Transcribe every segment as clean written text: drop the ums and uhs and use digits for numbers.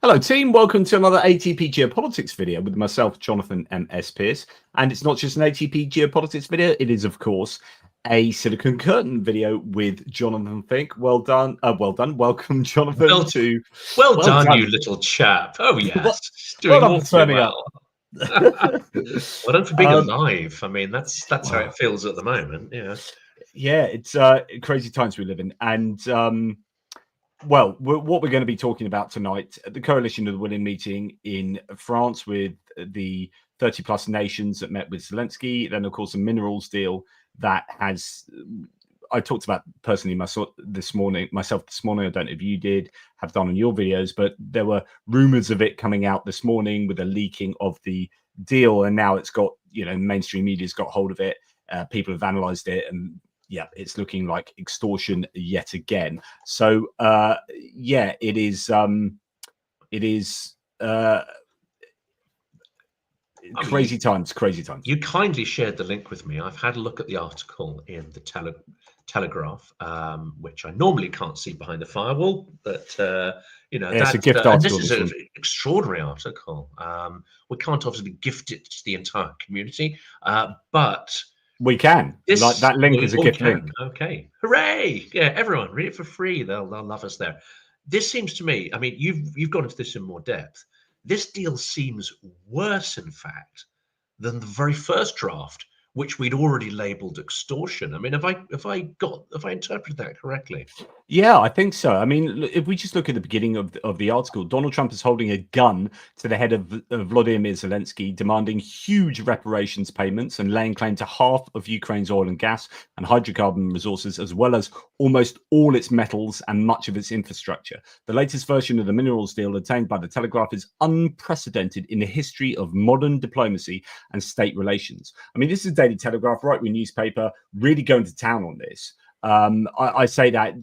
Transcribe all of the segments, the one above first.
Hello team, welcome to another ATP Geopolitics video with myself, Jonathan M.S. Pearce. And it's not just an ATP Geopolitics video, it is of course a Silicon Curtain video with Jonathan Fink. Well done. Welcome Jonathan Well done, you little chap. Oh yes, doing well awfully well. Well done for being alive. I mean, that's how it feels at the moment. Yeah, it's crazy times we live in. And well, what we're going to be talking about tonight, the Coalition of the Willing meeting in France with the 30 plus nations that met with Zelensky. Then, of course, a minerals deal that I talked about personally myself this morning. I don't know if you have done on your videos, but there were rumors of it coming out this morning with a leaking of the deal. And now it's got, mainstream media's got hold of it. People have analyzed it, and yeah, it's looking like extortion yet again. So yeah, it is crazy times. You kindly shared the link with me. I've had a look at the article in the Telegraph, which I normally can't see behind the firewall, but it's a gift article. This is an extraordinary article. We can't obviously gift it to the entire community, but we can. That link is a gift link. Okay, hooray! Yeah, everyone read it for free. They'll love us there. This seems to me. I mean, you've gone into this in more depth. This deal seems worse, in fact, than the very first draft, which we'd already labelled extortion. I mean, have I interpreted that correctly? Yeah, I think so. I mean, if we just look at the beginning of the article, Donald Trump is holding a gun to the head of Vladimir Zelensky, demanding huge reparations payments and laying claim to half of Ukraine's oil and gas and hydrocarbon resources, as well as almost all its metals and much of its infrastructure. The latest version of the minerals deal obtained by the Telegraph is unprecedented in the history of modern diplomacy and state relations. I mean, this is Daily Telegraph, right-wing newspaper, really going to town on this. I say that,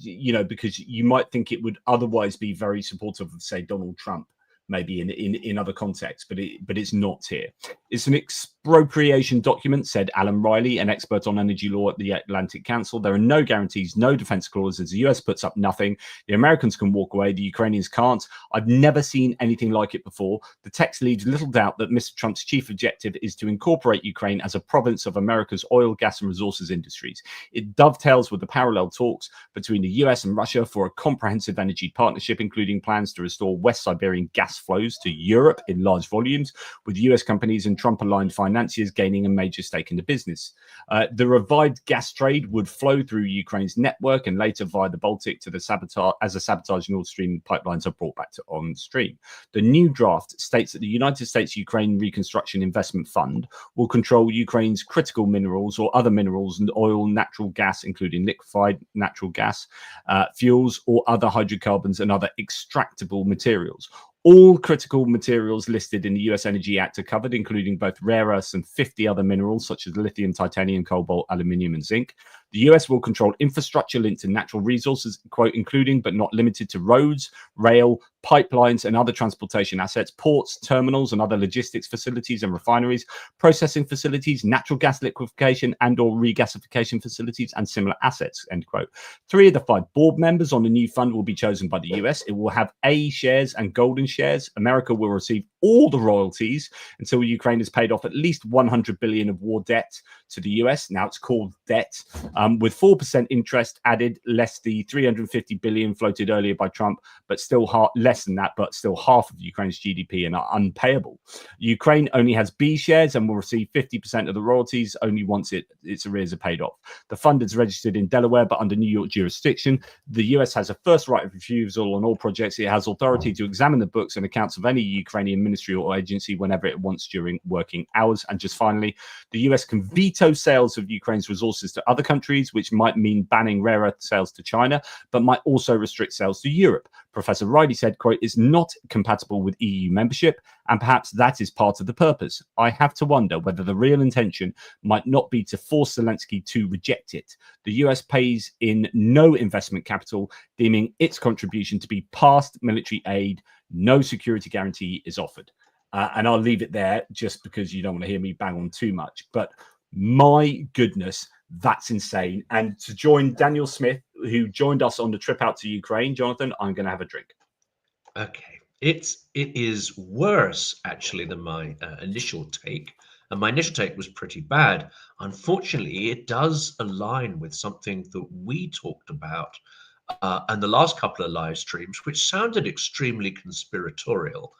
because you might think it would otherwise be very supportive of, say, Donald Trump, maybe in other contexts, but it's not here. It's an expropriation document, said Alan Riley, an expert on energy law at the Atlantic Council. There are no guarantees, no defense clauses. The US puts up nothing. The Americans can walk away. The Ukrainians can't. I've never seen anything like it before. The text leaves little doubt that Mr. Trump's chief objective is to incorporate Ukraine as a province of America's oil, gas, and resources industries. It dovetails with the parallel talks between the US and Russia for a comprehensive energy partnership, including plans to restore West Siberian gas flows to Europe in large volumes, with US companies and Trump-aligned financiers gaining a major stake in the business. The revived gas trade would flow through Ukraine's network and later via the Baltic to the sabotage Nord Stream pipelines are brought back on stream. The new draft states that the United States Ukraine Reconstruction Investment Fund will control Ukraine's critical minerals or other minerals and oil, natural gas, including liquefied natural gas, fuels, or other hydrocarbons and other extractable materials. All critical materials listed in the US Energy Act are covered, including both rare earths and 50 other minerals such as lithium, titanium, cobalt, aluminium, and zinc. The US will control infrastructure linked to natural resources, quote, including but not limited to roads, rail, pipelines, and other transportation assets, ports, terminals, and other logistics facilities and refineries, processing facilities, natural gas liquefaction and or regasification facilities, and similar assets, end quote. 3 of the 5 board members on the new fund will be chosen by the US. It will have A shares and golden shares. America will receive all the royalties until Ukraine has paid off at least 100 billion of war debt to the US. Now it's called debt, with 4% interest added, less the 350 billion floated earlier by Trump, but still less than that, but still half of Ukraine's GDP and are unpayable. Ukraine only has B shares and will receive 50% of the royalties only once its arrears are paid off. The fund is registered in Delaware, but under New York jurisdiction. The US has a first right of refusal on all projects. It has authority to examine the books and accounts of any Ukrainian ministry or agency whenever it wants during working hours. And just finally, the US can veto sales of Ukraine's resources to other countries, which might mean banning rare earth sales to China, but might also restrict sales to Europe. Professor Riley said, quote, "It's not compatible with EU membership, and perhaps that is part of the purpose. I have to wonder whether the real intention might not be to force Zelensky to reject it. The US pays in no investment capital, deeming its contribution to be past military aid. No security guarantee is offered." And I'll leave it there just because you don't want to hear me bang on too much. But my goodness, that's insane. And to join Daniel Smith, who joined us on the trip out to Ukraine, Jonathan, I'm going to have a drink. Okay. it is worse actually than my initial take, and my initial take was pretty bad. Unfortunately, it does align with something that we talked about and the last couple of live streams, which sounded extremely conspiratorial.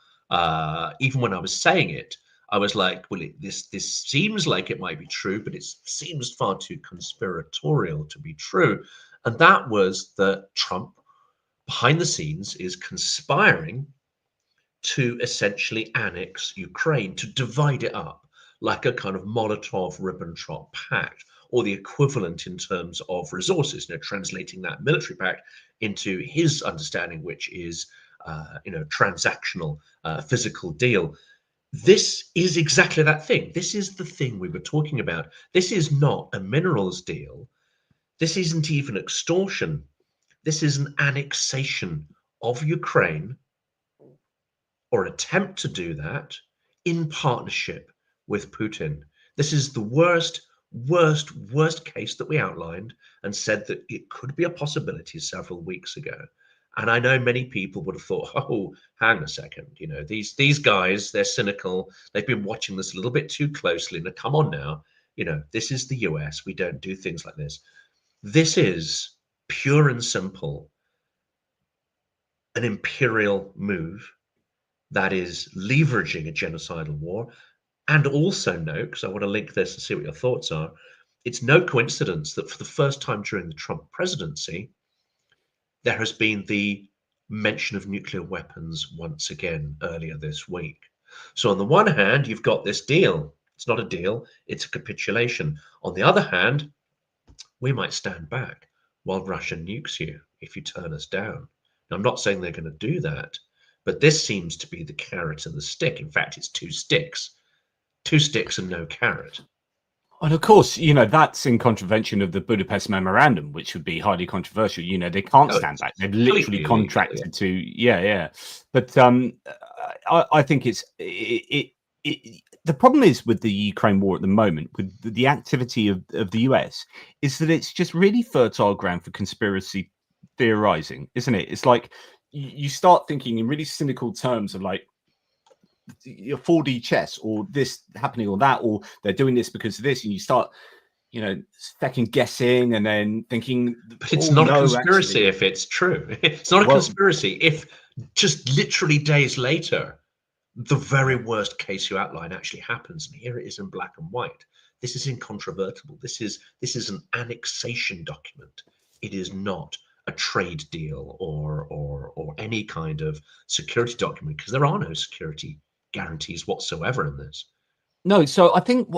Even when I was saying it, I was like, well, this seems like it might be true, but it seems far too conspiratorial to be true. And that was that Trump, behind the scenes, is conspiring to essentially annex Ukraine, to divide it up like a kind of Molotov-Ribbentrop pact, or the equivalent in terms of resources, translating that military pact into his understanding, which is, transactional, physical deal. This is exactly that thing. This is the thing we were talking about. This is not a minerals deal. This isn't even extortion. This is an annexation of Ukraine, or attempt to do that, in partnership with Putin. This is the worst case that we outlined and said that it could be a possibility several weeks ago. And I know many people would have thought, oh, hang a second, these guys, they're cynical. They've been watching this a little bit too closely. Now, come on now, this is the US. We don't do things like this. This is pure and simple an imperial move that is leveraging a genocidal war. And also note, because I want to link this and see what your thoughts are, it's no coincidence that for the first time during the Trump presidency, there has been the mention of nuclear weapons once again earlier this week. So on the one hand, you've got this deal. It's not a deal, it's a capitulation. On the other hand, we might stand back while Russia nukes you if you turn us down. Now, I'm not saying they're going to do that, but this seems to be the carrot and the stick. In fact, it's two sticks and no carrot. And of course, that's in contravention of the Budapest Memorandum, which would be highly controversial. They can't stand back. They've literally contracted to, yeah. But I think the problem is with the Ukraine war at the moment, with the activity of the US, is that it's just really fertile ground for conspiracy theorizing, isn't it? It's like you start thinking in really cynical terms of like, your 4D chess, or this happening, or that, or they're doing this because of this, and you start, second guessing, and then thinking. But it's not a conspiracy if it's true. It's not a conspiracy if just literally days later, the very worst case you outline actually happens, and here it is in black and white. This is incontrovertible. This is an annexation document. It is not a trade deal or any kind of security document, because there are no security guarantees whatsoever in this. No, so I think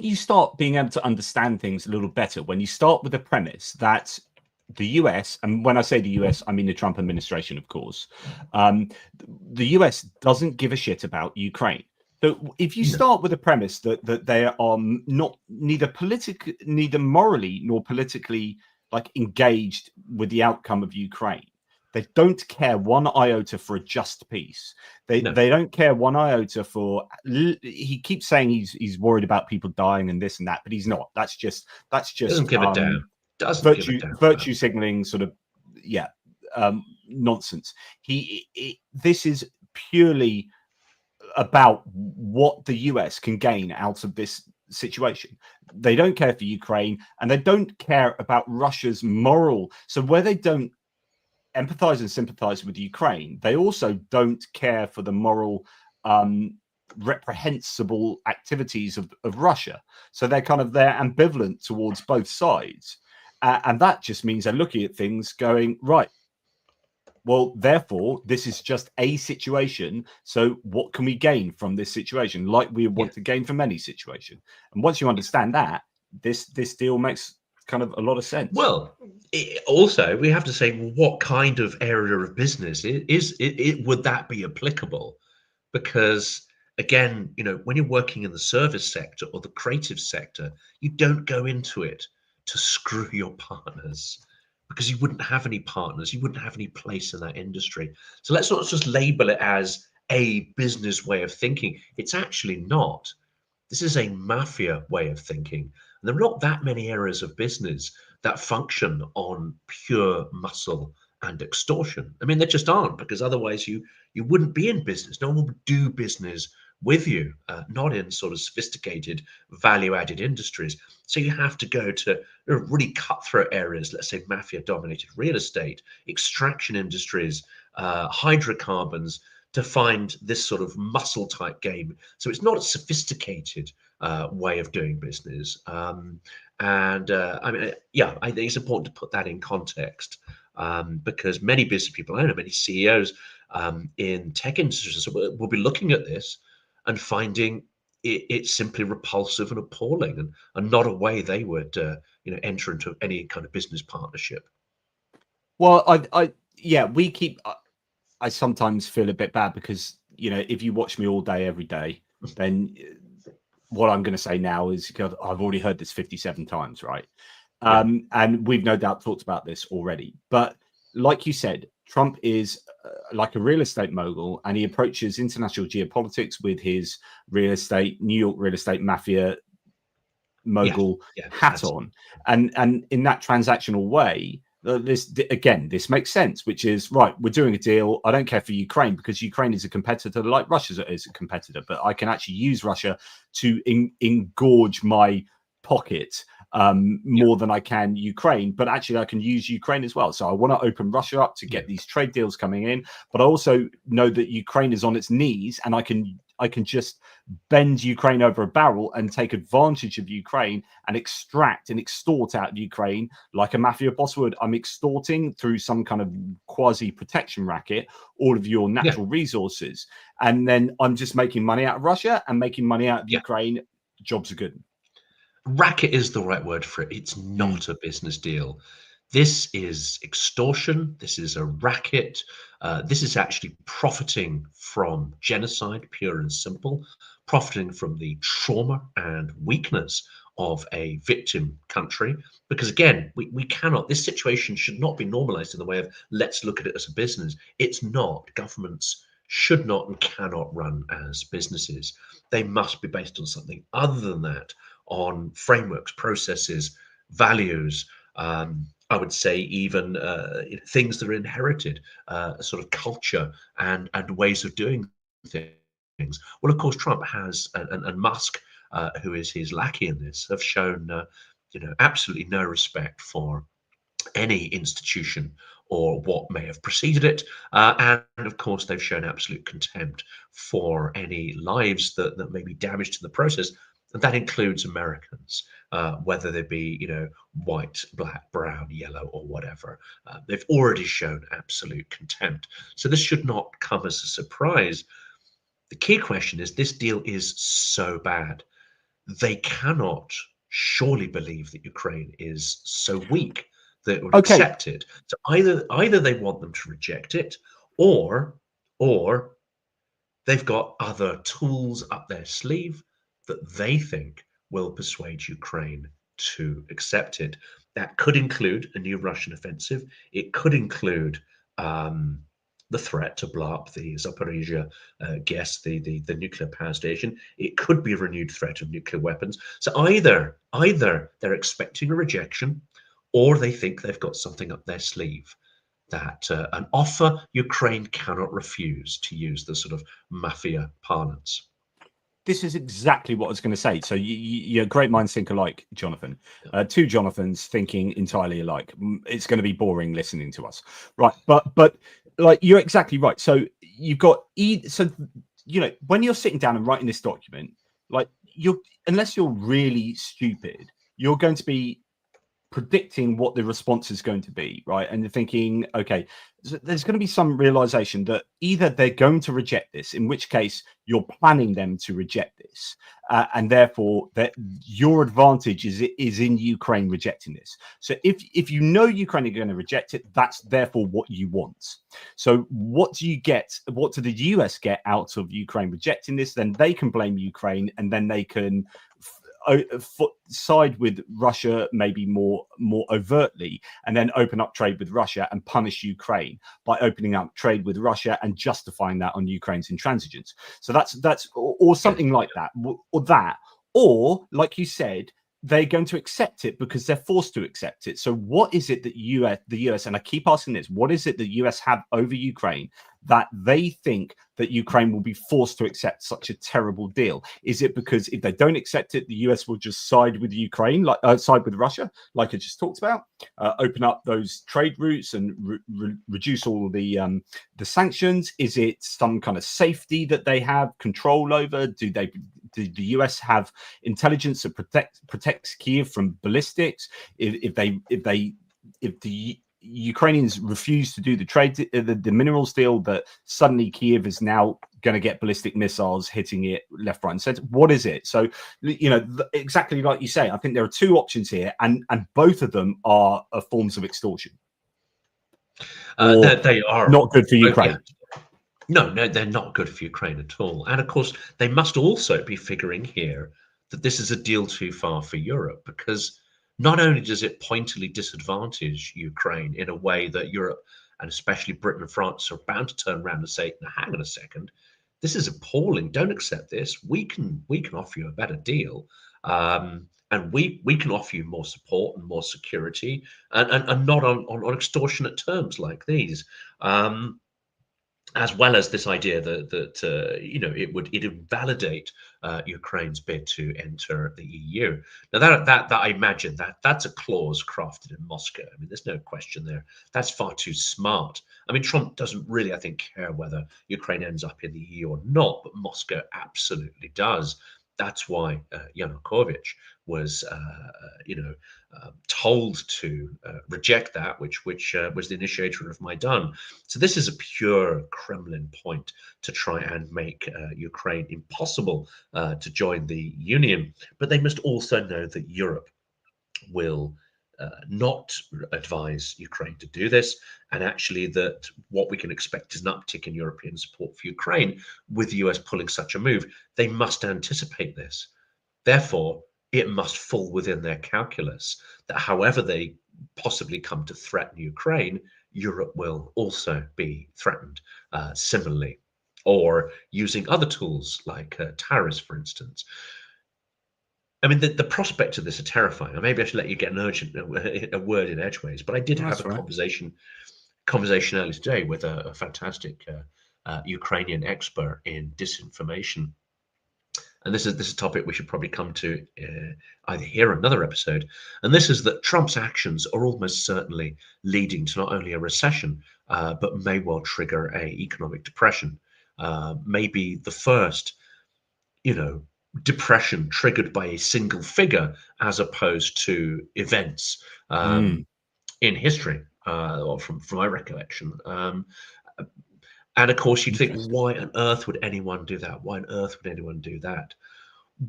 you start being able to understand things a little better when you start with the premise that the US, and when I say the US, I mean the Trump administration, of course, the US doesn't give a shit about Ukraine. So if you start with the premise that they are neither morally nor politically like engaged with the outcome of Ukraine, they don't care one iota for a just peace. They don't care one iota for. He keeps saying he's worried about people dying and this and that, but he's not. That's just doesn't give a damn. Virtue signaling, sort of, nonsense. This is purely about what the US can gain out of this situation. They don't care for Ukraine, and they don't care about Russia's moral. So where they don't empathize and sympathize with Ukraine, they also don't care for the moral reprehensible activities of Russia. So they're ambivalent towards both sides, and that just means they're looking at things going, right, well, therefore this is just a situation, so what can we gain from this situation, like we want to gain from any situation? And once you understand that, this deal makes kind of a lot of sense. Well, also we have to say, well, what kind of area of business would that be applicable? Because again, when you're working in the service sector or the creative sector, you don't go into it to screw your partners, because you wouldn't have any partners, you wouldn't have any place in that industry. So let's not just label it as a business way of thinking. It's actually not. This is a mafia way of thinking. And there are not that many areas of business that function on pure muscle and extortion. I mean, there just aren't, because otherwise you wouldn't be in business. No one would do business with you, not in sort of sophisticated value-added industries. So you have to go to really cutthroat areas, let's say mafia-dominated real estate, extraction industries, hydrocarbons, to find this sort of muscle type game. So it's not a sophisticated way of doing business. I mean, yeah, I think it's important to put that in context, because many business people, I know many CEOs in tech industries will be looking at this and finding it's simply repulsive and appalling, and not a way they would enter into any kind of business partnership. Well, yeah, I sometimes feel a bit bad because, if you watch me all day, every day, then what I'm going to say now is, because I've already heard this 57 times, right? Yeah. And we've no doubt talked about this already. But like you said, Trump is like a real estate mogul, and he approaches international geopolitics with his New York real estate mafia mogul hat on. And in that transactional way, this makes sense, which is, right, we're doing a deal. I don't care for Ukraine, because Ukraine is a competitor like Russia is a competitor, but I can actually use Russia to engorge my pocket more than I can Ukraine, but actually I can use Ukraine as well. So I want to open Russia up to get these trade deals coming in, but I also know that Ukraine is on its knees, and I can just bend Ukraine over a barrel and take advantage of Ukraine and extract and extort out of Ukraine like a mafia boss would. I'm extorting through some kind of quasi protection racket all of your natural resources, and then I'm just making money out of Russia and making money out of Ukraine. Jobs are good. Racket is the right word for it. It's not a business deal. This is extortion. This is a racket. This is actually profiting from genocide, pure and simple, profiting from the trauma and weakness of a victim country. Because again, we cannot, this situation should not be normalized in the way of, let's look at it as a business. It's not. Governments should not and cannot run as businesses. They must be based on something other than that, on frameworks, processes, values. I would say even things that are inherited, sort of culture and ways of doing things. Well, of course, Trump has, and Musk, who is his lackey in this, have shown absolutely no respect for any institution or what may have preceded it. And of course, they've shown absolute contempt for any lives that may be damaged in the process. And that includes Americans, whether they be, white, black, brown, yellow, or whatever. They've already shown absolute contempt. So this should not come as a surprise. The key question is, this deal is so bad. They cannot surely believe that Ukraine is so weak that it would accept it. So either they want them to reject it, or they've got other tools up their sleeve that they think will persuade Ukraine to accept it. That could include a new Russian offensive. It could include the threat to blow up the Zaporizhia GES, the nuclear power station. It could be a renewed threat of nuclear weapons. So either they're expecting a rejection, or they think they've got something up their sleeve, that an offer Ukraine cannot refuse, to use the sort of mafia parlance. This is exactly what I was going to say. So you're great minds think alike, Jonathan. Two Jonathans thinking entirely alike. It's going to be boring listening to us, right? But like, you're exactly right. So you've got when you're sitting down and writing this document, like, unless you're really stupid, you're going to be predicting what the response is going to be, right? And you're thinking, okay, there's going to be some realization that either they're going to reject this, in which case you're planning them to reject this, and therefore that your advantage is in Ukraine rejecting this. So if you know Ukraine are going to reject it, that's therefore what you want. So what do you get? What do the US get out of Ukraine rejecting this? Then they can blame Ukraine, and then they can side with Russia maybe more overtly, and then open up trade with Russia and punish Ukraine by opening up trade with Russia and justifying that on Ukraine's intransigence. So that's or something like that, or like you said, they're going to accept it because they're forced to accept it. So what is it that the US, and I keep asking this, what is it that US have over Ukraine that they think that Ukraine will be forced to accept such a terrible deal? Is it because if they don't accept it, the US will just side with Ukraine, like side with Russia, like I just talked about, open up those trade routes and reduce all the sanctions? Is it some kind of safety that they have control over? Do the US have intelligence that protects Kiev from ballistics? If the Ukrainians refuse to do the trade, the minerals deal, that suddenly Kiev is now going to get ballistic missiles hitting it left, right, and center. What is it? So, exactly like you say, I think there are two options here, and both of them are forms of extortion. They are not good for Ukraine. No, they're not good for Ukraine at all. And of course, they must also be figuring here that this is a deal too far for Europe, because not only does it pointedly disadvantage Ukraine in a way that Europe, and especially Britain and France, are bound to turn around and say, "Now, hang on a second, this is appalling. Don't accept this. We can offer you a better deal, and we can offer you more support and more security, and not on extortionate terms like these." As well as this idea that it would invalidate Ukraine's bid to enter the EU. Now that I imagine that's a clause crafted in Moscow. I mean, there's no question there. That's far too smart. I mean, Trump doesn't really, I think, care whether Ukraine ends up in the EU or not, but Moscow absolutely does. That's why Yanukovych was, told to reject that, which was the initiator of Maidan. So this is a pure Kremlin point to try and make Ukraine impossible to join the Union. But they must also know that Europe will not advise Ukraine to do this, and actually that what we can expect is an uptick in European support for Ukraine with the US pulling such a move. They must anticipate this. Therefore, it must fall within their calculus that however they possibly come to threaten Ukraine, Europe will also be threatened similarly, or using other tools like tariffs, for instance. I mean, the prospect of this are terrifying. Maybe I should let you get a word in edgeways, but I did have a conversation earlier today with a fantastic Ukrainian expert in disinformation. And this is a topic we should probably come to either here or another episode. And this is that Trump's actions are almost certainly leading to not only a recession, but may well trigger a economic depression. Maybe the first, depression triggered by a single figure, as opposed to events in history, or from my recollection. And of course, you'd think, why on earth would anyone do that? Why on earth would anyone do that?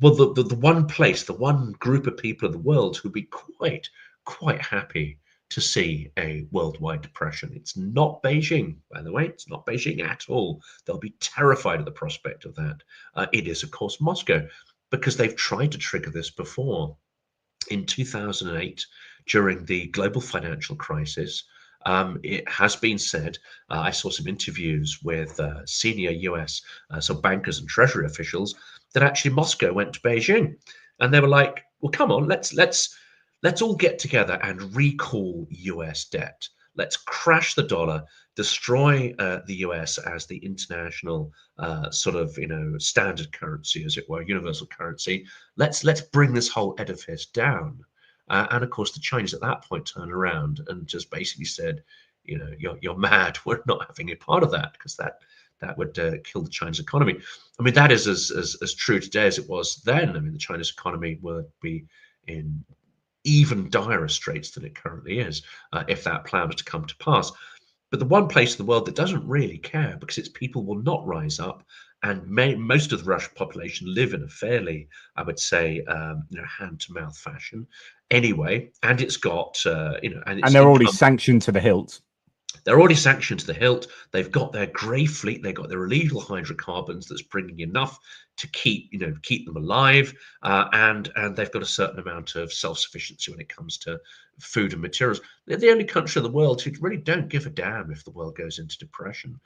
Well, the one place, the one group of people in the world who'd be quite happy to see a worldwide depression. It's not Beijing, by the way. It's not Beijing at all. They'll be terrified of the prospect of that. It is, of course, Moscow, because they've tried to trigger this before. In 2008, during the global financial crisis, it has been said, I saw some interviews with senior US, so bankers and treasury officials, that actually Moscow went to Beijing, and they were like, "Well, come on, let's all get together and recall US debt. Let's crash the dollar, destroy the US as the international standard currency, as it were, universal currency. Let's bring this whole edifice down." And of course, the Chinese at that point turned around and just basically said, you're mad. We're not having a part of that, because that would kill the Chinese economy. I mean, that is as true today as it was then. I mean, the Chinese economy would be in even direr straits than it currently is if that plan was to come to pass. But the one place in the world that doesn't really care, because its people will not rise up, and most of the Russian population live in a fairly, I would say, hand-to-mouth fashion anyway, and it's got, and they're already sanctioned to the hilt. They're already sanctioned to the hilt. They've got their grey fleet. They've got their illegal hydrocarbons that's bringing enough to keep them alive, and they've got a certain amount of self-sufficiency when it comes to food and materials. They're the only country in the world who really don't give a damn if the world goes into depression.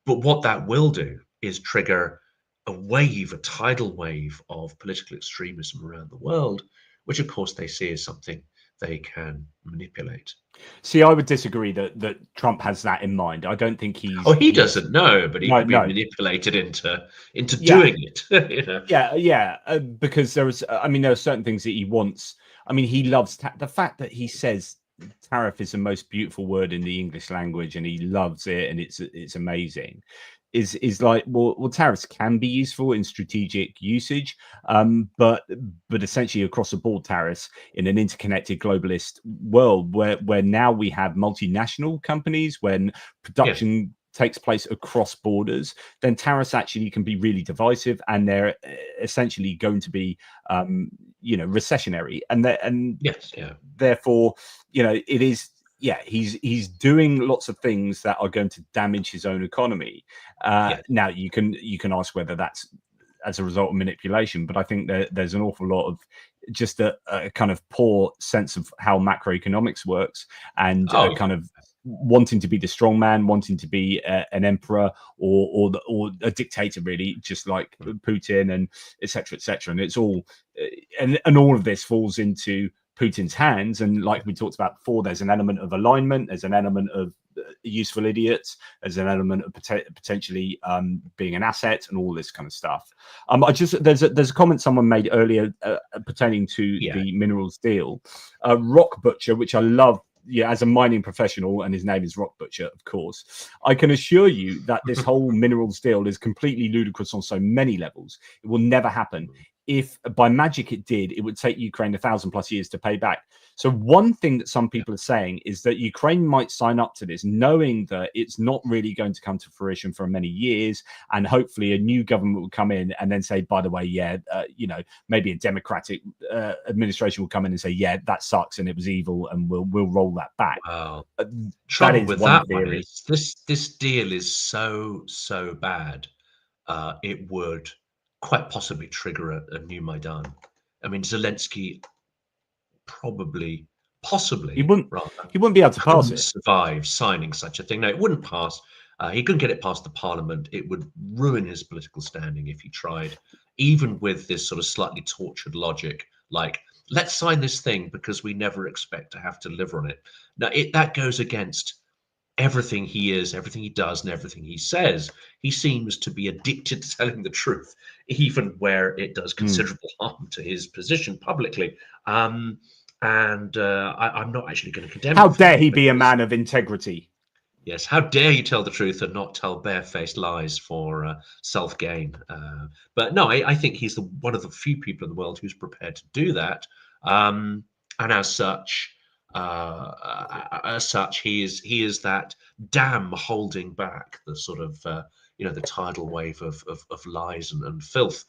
But what that will do is trigger a tidal wave of political extremism around the world, which of course they see as something they can manipulate. See, I would disagree that Trump has that in mind. I don't think Oh, he he's doesn't know, but he no, could be no. manipulated into Yeah, doing it. You know? yeah, because there was, I mean, there are certain things that he wants. I mean, he loves the fact that he says tariff is the most beautiful word in the English language, and he loves it, and it's amazing. Is like, well, tariffs can be useful in strategic usage, but essentially across the board tariffs in an interconnected globalist world where now we have multinational companies, when production takes place across borders, then tariffs actually can be really divisive, and they're essentially going to be, recessionary, and Yes, yeah, therefore, it is. Yeah, he's doing lots of things that are going to damage his own economy. yeah, Now you can ask whether that's as a result of manipulation, but I think there's an awful lot of just a kind of poor sense of how macroeconomics works, and oh kind yeah, of wanting to be the strong man, wanting to be an emperor or a dictator, really, just like Putin, and etc. etc. And it's all and all of this falls into Putin's hands. And like we talked about before, there's an element of alignment, there's an element of useful idiots, there's an element of potentially being an asset, and all this kind of stuff. There's a comment someone made earlier pertaining to yeah. the minerals deal. Rock Butcher, which I love. Yeah, as a mining professional, and his name is Rock Butcher, of course, I can assure you that this whole minerals deal is completely ludicrous on so many levels. It will never happen. If by magic it did, it would take Ukraine 1,000+ years to pay back. So one thing that some people are saying is that Ukraine might sign up to this, knowing that it's not really going to come to fruition for many years, and hopefully a new government will come in and then say, by the way, maybe a democratic administration will come in and say, yeah, that sucks and it was evil, and we'll roll that back. Wow. That Trouble is with one that one theory. is this deal is so bad, it would quite possibly trigger a new Maidan. I mean, Zelensky He possibly wouldn't rather, he wouldn't be able to pass couldn't it. survive signing such a thing. No, it wouldn't pass. He couldn't get it past the parliament. It would ruin his political standing if he tried, even with this sort of slightly tortured logic, like, let's sign this thing because we never expect to have to deliver on it. Now, that goes against everything he is, everything he does, and everything he says. He seems to be addicted to telling the truth, even where it does considerable harm to his position publicly. I'm not actually going to condemn How him for dare that, he be a because man of integrity? yes, how dare you tell the truth and not tell barefaced lies for self-gain? But no, I think he's one of the few people in the world who's prepared to do that, and as such, he is that dam holding back the sort of the tidal wave of lies and filth.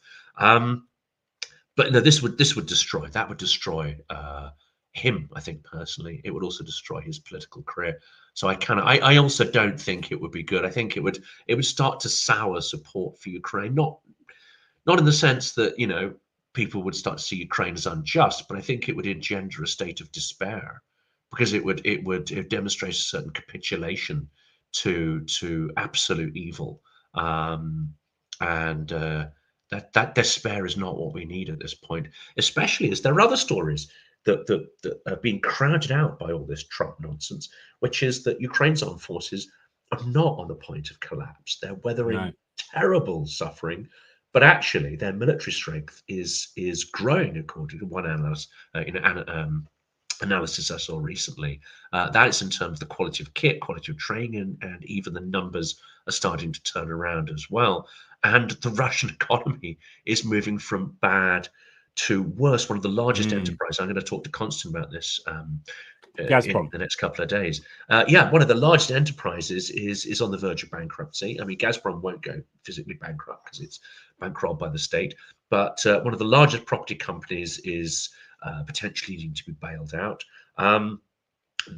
But no, this would destroy him. I think personally, it would also destroy his political career. So I also don't think it would be good. I think it would start to sour support for Ukraine. Not in the sense that people would start to see Ukraine as unjust, but I think it would engender a state of despair, because it would demonstrate a certain capitulation to absolute evil, and that despair is not what we need at this point, especially as there are other stories that are being crowded out by all this Trump nonsense, which is that Ukraine's armed forces are not on the point of collapse. They're weathering No. terrible suffering, but actually their military strength is growing, according to one analyst, analysis I saw recently. That is in terms of the quality of kit, quality of training, and even the numbers are starting to turn around as well. And the Russian economy is moving from bad to worse. One of the largest enterprises, I'm going to talk to Constant about this in Gazprom. the next couple of days. Yeah, one of the largest enterprises is on the verge of bankruptcy. I mean, Gazprom won't go physically bankrupt because it's bankrolled by the state, but one of the largest property companies is potentially needing to be bailed out.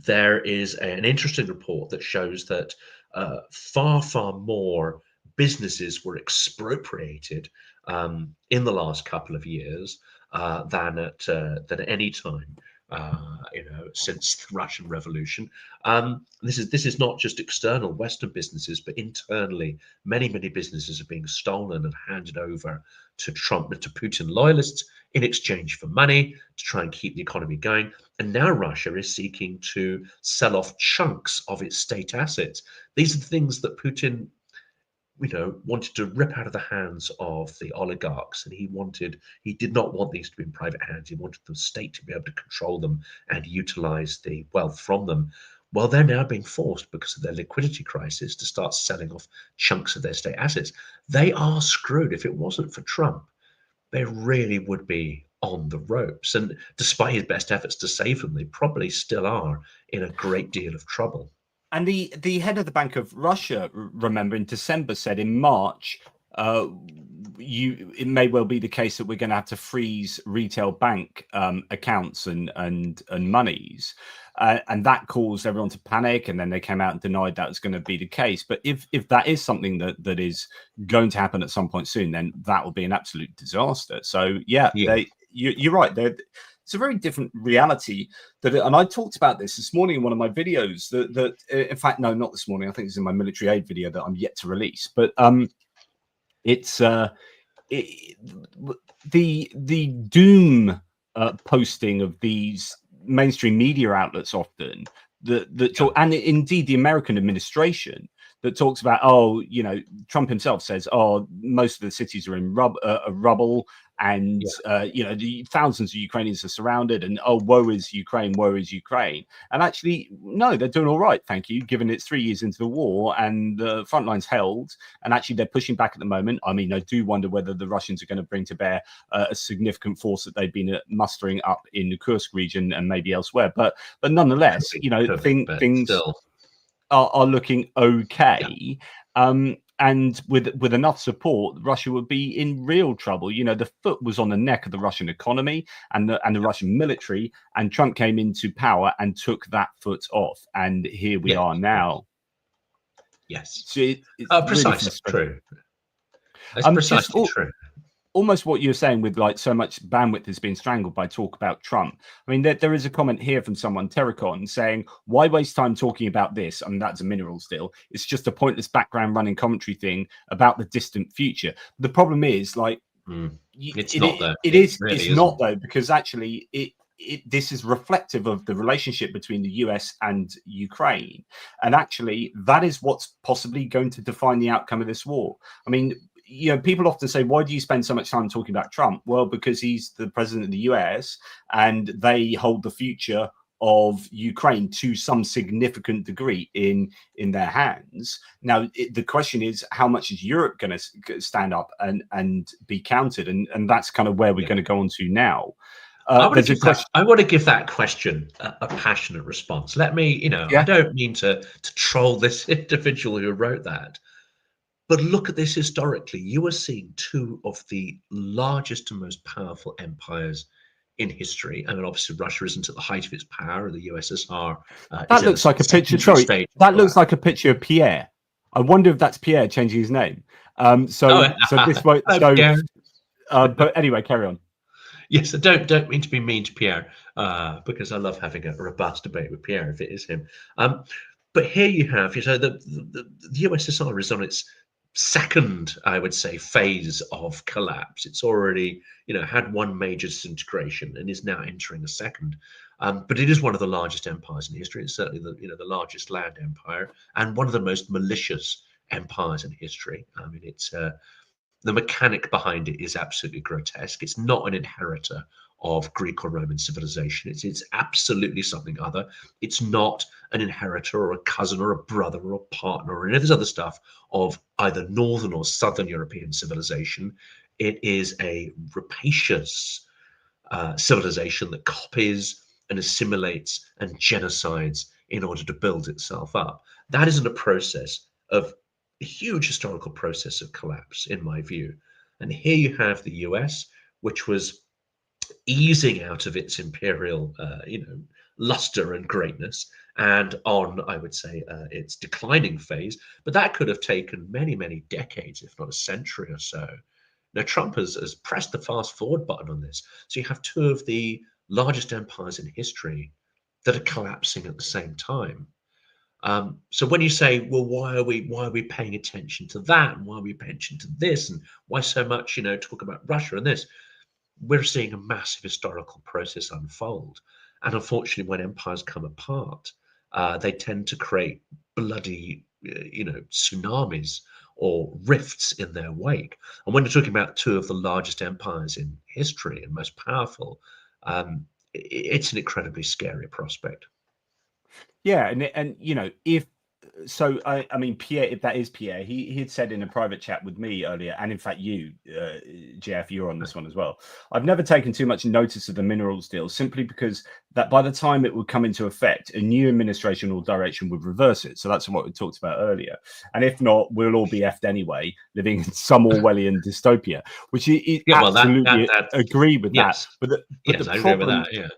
There is an interesting report that shows that far more businesses were expropriated in the last couple of years than at any time since the Russian Revolution. This is not just external Western businesses, but internally, many businesses are being stolen and handed over to Trump and to Putin loyalists in exchange for money to try and keep the economy going. And now Russia is seeking to sell off chunks of its state assets. These are the things that Putin wanted to rip out of the hands of the oligarchs, and he did not want these to be in private hands. He wanted the state to be able to control them and utilize the wealth from them. Well, they're now being forced, because of their liquidity crisis, to start selling off chunks of their state assets. They are screwed. If it wasn't for Trump, they really would be on the ropes. And despite his best efforts to save them, they probably still are in a great deal of trouble. And the head of the Bank of Russia, remember, in December said in March, it may well be the case that we're going to have to freeze retail bank accounts and monies, and that caused everyone to panic. And then they came out and denied that was going to be the case. But if that is something that is going to happen at some point soon, then that will be an absolute disaster. So yeah. You're right. It's a very different reality and I talked about this morning in one of my videos that in fact, no, not this morning. I think it's in my military aid video that I'm yet to release, but it's the doom posting of these mainstream media outlets often talk, and indeed the American administration that talks about, Trump himself says, most of the cities are in rubble, and the thousands of Ukrainians are surrounded, and woe is Ukraine, woe is Ukraine. And actually, no, they're doing all right, thank you, given it's 3 years into the war and the front line's held, and actually they're pushing back at the moment. I mean, I do wonder whether the Russians are going to bring to bear a significant force that they've been mustering up in the Kursk region and maybe elsewhere, but nonetheless, things are looking okay. And with enough support, Russia would be in real trouble. The foot was on the neck of the Russian economy and the Russian military, and Trump came into power and took that foot off. And here we are now. Yes, so it's precisely really true. It's precisely true. Almost what you're saying, with like so much bandwidth has been strangled by talk about Trump. I mean, there is a comment here from someone, Terracon, saying, why waste time talking about this? I mean, that's a minerals deal. It's just a pointless background running commentary thing about the distant future. The problem is, like, it's not though. It's not though, because actually this is reflective of the relationship between the US and Ukraine. And actually, that is what's possibly going to define the outcome of this war. I mean, people often say, why do you spend so much time talking about Trump? Well, because he's the president of the US and they hold the future of Ukraine to some significant degree in their hands. Now, the question is, how much is Europe going to stand up and be counted? And that's kind of where we're going to go on to now. I want to give that question a passionate response. Let me, I don't mean to troll this individual who wrote that. But look at this historically. You are seeing two of the largest and most powerful empires in history. I mean, obviously, Russia isn't at the height of its power. The USSR. That looks like a picture. Sorry, that looks like a picture of Pierre. I wonder if that's Pierre changing his name. So this won't. But anyway, carry on. Yes, I don't mean to be mean to Pierre, because I love having a robust debate with Pierre if it is him. But here you have, the USSR is on its second, I would say, phase of collapse. It's already, had one major disintegration and is now entering a second. But it is one of the largest empires in history. It's certainly the largest land empire and one of the most malicious empires in history. I mean, it's the mechanic behind it is absolutely grotesque. It's not an inheritor of Greek or Roman civilization. It's absolutely something other. It's not an inheritor or a cousin or a brother or a partner or any of this other stuff of either Northern or Southern European civilization. It is a rapacious civilization that copies and assimilates and genocides in order to build itself up. That isn't a process of a huge historical process of collapse, in my view. And here you have the US, which was easing out of its imperial, luster and greatness, and on, I would say, its declining phase. But that could have taken many, many decades, if not a century or so. Now, Trump has pressed the fast forward button on this. So you have two of the largest empires in history that are collapsing at the same time. So when you say, well, why are we paying attention to that, and why are we paying attention to this, and why so much, talk about Russia and this? We're seeing a massive historical process unfold, and unfortunately, when empires come apart, they tend to create bloody, tsunamis or rifts in their wake. And when you're talking about two of the largest empires in history and most powerful, it's an incredibly scary prospect. Yeah, and if so, I mean, Pierre, if that is Pierre, he had said in a private chat with me earlier, and in fact, you, Jeff, you're on this one as well. I've never taken too much notice of the minerals deal, simply because that by the time it would come into effect, a new administration or direction would reverse it. So that's what we talked about earlier. And if not, we'll all be effed anyway, living in some Orwellian dystopia, which it Yeah, well, absolutely that agree with yes, that. But yes, the I agree with problem. that. Yeah.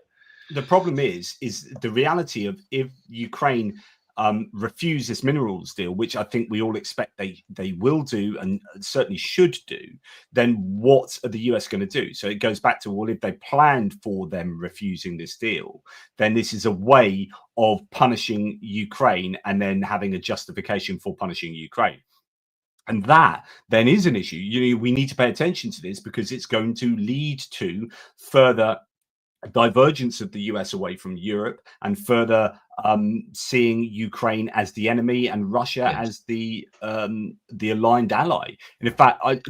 The problem is the reality of if Ukraine refuse this minerals deal, which I think we all expect they will do and certainly should do, then what are the US going to do? So it goes back to, well, if they planned for them refusing this deal, then this is a way of punishing Ukraine and then having a justification for punishing Ukraine. And that then is an issue. We need to pay attention to this, because it's going to lead to further divergence of the US away from Europe, and further seeing Ukraine as the enemy and Russia Yes. as the aligned ally. And in fact, And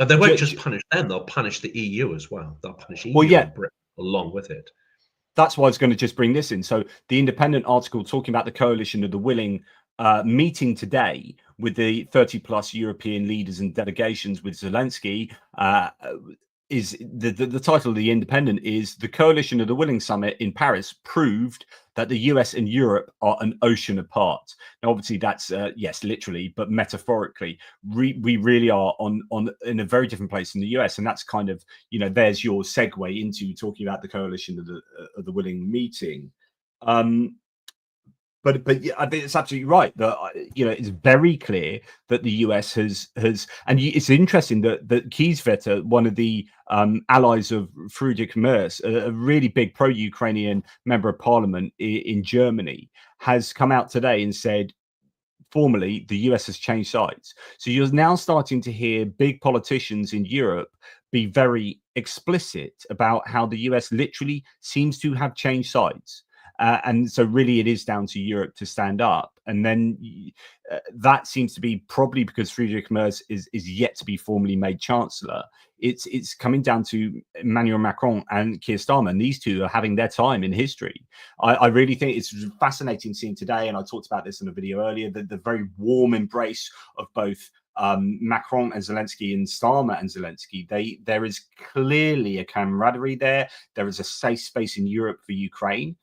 they won't just punish them; they'll punish the EU as well. They'll punish EU and Britain along with it. That's why I was going to just bring this in. So the Independent article talking about the coalition of the willing meeting today with the 30 plus European leaders and delegations with Zelensky. Is the title of the Independent is "The Coalition of the Willing Summit in Paris proved that the US and Europe are an ocean apart." Now, obviously, that's yes, literally, but metaphorically, we really are in a very different place in the US, and that's kind of there's your segue into talking about the Coalition of the Willing meeting. But yeah, I think it's absolutely right that it's very clear that the US has it's interesting that Kieswetter, one of the allies of Friedrich Merz, a really big pro-Ukrainian member of parliament in Germany, has come out today and said formally the US has changed sides. So you're now starting to hear big politicians in Europe be very explicit about how the US literally seems to have changed sides. And so really it is down to Europe to stand up. And then that seems to be probably because Friedrich Merz is yet to be formally made chancellor. It's coming down to Emmanuel Macron and Keir Starmer, and these two are having their time in history. I really think it's fascinating seeing today, and I talked about this in a video earlier, the very warm embrace of both Macron and Zelensky and Starmer and Zelensky. There is clearly a camaraderie there. There is a safe space in Europe for Ukraine.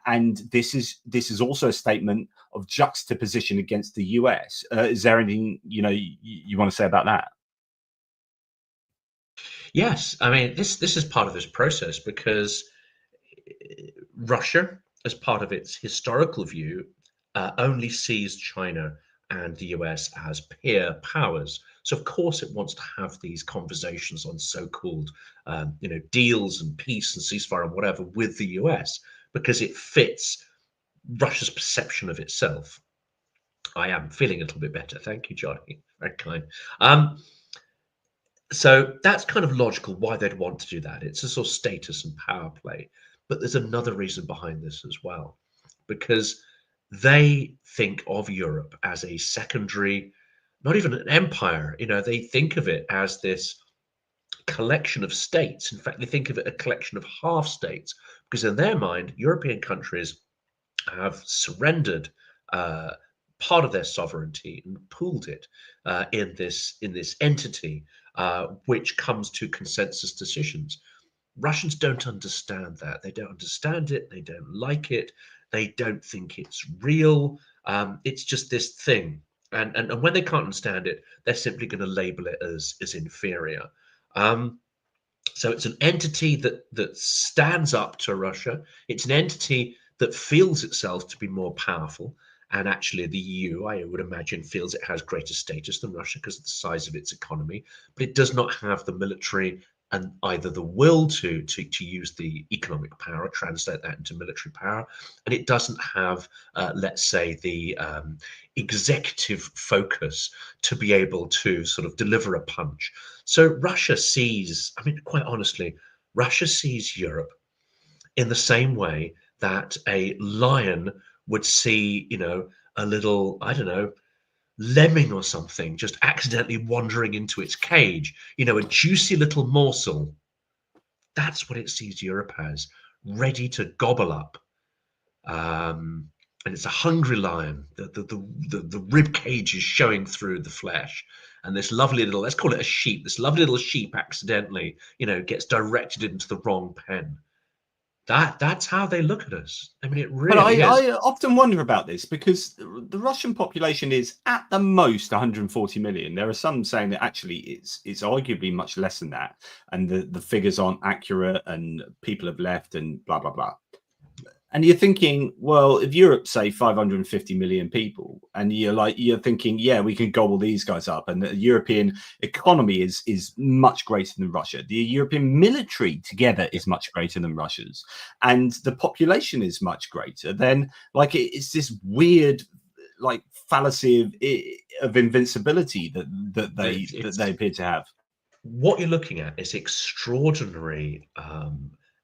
And this is also a statement of juxtaposition against the US. Is there anything you want to say about that? Yes, I mean this is part of this process, because Russia, as part of its historical view, only sees China and the US as peer powers. So of course it wants to have these conversations on so-called deals and peace and ceasefire and whatever with the US, because it fits Russia's perception of itself. I am feeling a little bit better. Thank you, Johnny. Very kind. So that's kind of logical why they'd want to do that. It's a sort of status and power play. But there's another reason behind this as well, because they think of Europe as a secondary, not even an empire. They think of it as this collection of states. In fact, they think of it a collection of half states, because in their mind, European countries have surrendered part of their sovereignty and pooled it in this entity, which comes to consensus decisions. Russians don't understand that. They don't understand it. They don't like it. They don't think it's real. It's just this thing. And when they can't understand it, they're simply going to label it as inferior. So it's an entity that stands up to Russia. It's an entity that feels itself to be more powerful. And actually, the EU, I would imagine, feels it has greater status than Russia because of the size of its economy. But it does not have the military and either the will to use the economic power, translate that into military power, and it doesn't have, let's say, the executive focus to be able to sort of deliver a punch. So Russia sees, I mean, quite honestly, Russia sees Europe in the same way that a lion would see, you know, a little, I don't know, lemming or something just accidentally wandering into its cage, you know, a juicy little morsel. That's what it sees Europe as, ready to gobble up. And it's a hungry lion. The rib cage is showing through the flesh, and this lovely little, let's call it a sheep, this lovely little sheep accidentally, you know, gets directed into the wrong pen. That's how they look at us. I mean, it But really is. I often wonder about this because the Russian population is at the most 140 million. There are some saying that actually it's arguably much less than that, and the figures aren't accurate, and people have left, and blah blah blah. And you're thinking, well, if Europe say 550 million people, and you're thinking, yeah, we can gobble these guys up, and the European economy is much greater than Russia. The European military together is much greater than Russia's, and the population is much greater. Then, like, it's this weird, like, fallacy of invincibility that they appear to have. What you're looking at is extraordinary.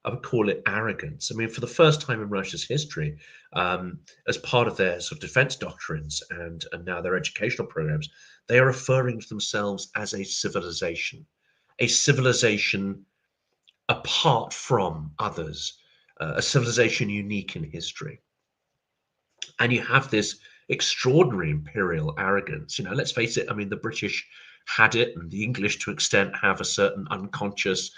I would call it arrogance. I mean, for the first time in Russia's history, as part of their sort of defense doctrines and now their educational programs, they are referring to themselves as a civilization apart from others, a civilization unique in history. And you have this extraordinary imperial arrogance. You know, let's face it. I mean, the British had it, and the English, to an extent, have a certain unconscious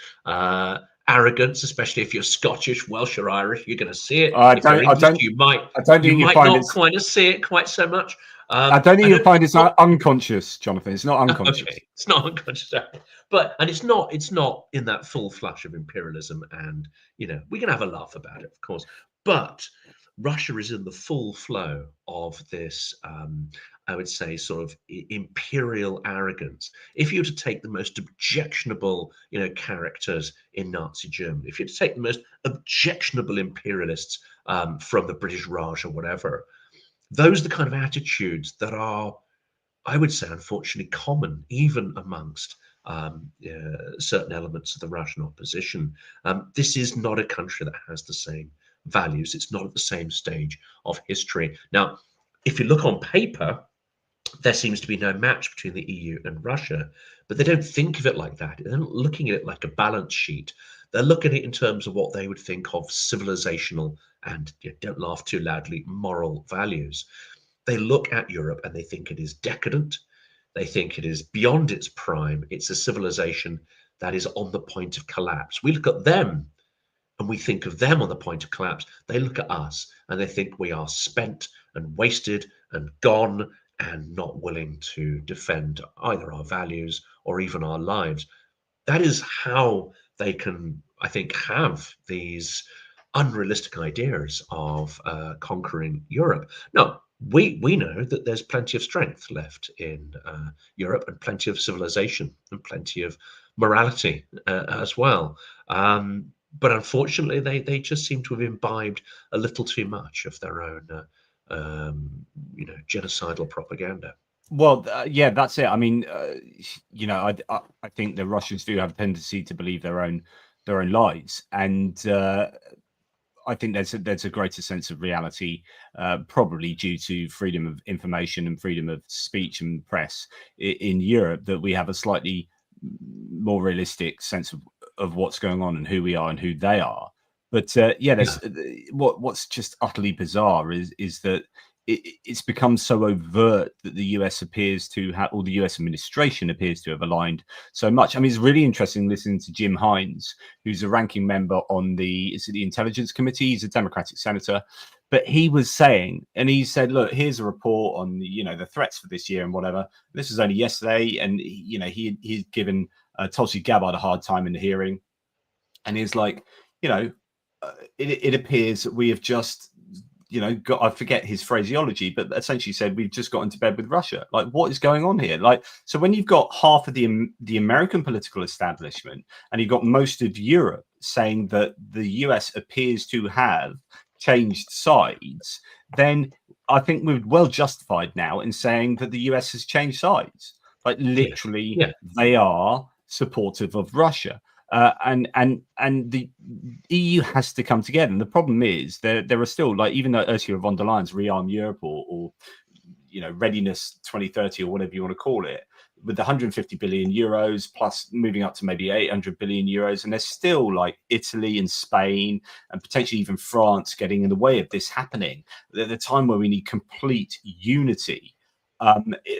arrogance, especially if you're Scottish, Welsh, or Irish. You're going to see it. If you're English, you might not quite see it quite so much. I don't think you'll find it's not unconscious, Jonathan. It's not unconscious. Okay, it's not unconscious, but it's not in that full flush of imperialism, and you know we can have a laugh about it, of course. But Russia is in the full flow of this, I would say, sort of imperial arrogance. If you were to take the most objectionable, you know, characters in Nazi Germany, if you were to take the most objectionable imperialists from the British Raj or whatever, those are the kind of attitudes that are, I would say, unfortunately, common even amongst certain elements of the Russian opposition. This is not a country that has the same values. It's not at the same stage of history. Now, if you look on paper, there seems to be no match between the EU and Russia, but they don't think of it like that. They're not looking at it like a balance sheet. They're looking at it in terms of what they would think of civilizational and, don't laugh too loudly, moral values. They look at Europe and they think it is decadent. They think it is beyond its prime. It's a civilization that is on the point of collapse. We look at them and we think of them on the point of collapse. They look at us and they think we are spent and wasted and gone and not willing to defend either our values or even our lives. That is how they can, I think, have these unrealistic ideas of conquering Europe. Now, we know that there's plenty of strength left in Europe, and plenty of civilization and plenty of morality as well. But unfortunately, they just seem to have imbibed a little too much of their own, genocidal propaganda. Well, yeah, that's it. I mean, I think the Russians do have a tendency to believe their own lies, and I think there's a greater sense of reality, probably due to freedom of information and freedom of speech and press in Europe, that we have a slightly more realistic sense of what's going on and who we are and who they are. But what's just utterly bizarre is that it's become so overt that the US appears to have, or the US administration appears to have aligned so much. I mean, it's really interesting listening to Jim Hines, who's a ranking member on the Intelligence Committee. He's a Democratic senator, but he was saying, and he said, look, here's a report on the threats for this year and whatever. This was only yesterday, and he'd given Tulsi Gabbard a hard time in the hearing, and he's like, it appears that we have just I forget his phraseology, but essentially said we've just got into bed with Russia. Like, what is going on here? Like, so when you've got half of the American political establishment and you've got most of Europe saying that the US appears to have changed sides, then I think we're well justified now in saying that the US has changed sides. Like, literally, they are supportive of Russia. And the EU has to come together. And the problem is there are still, like, even though Ursula von der Leyen's rearm Europe or readiness 2030 or whatever you want to call it, with 150 billion euros plus moving up to maybe 800 billion euros, and there's still like Italy and Spain and potentially even France getting in the way of this happening at the time where we need complete unity.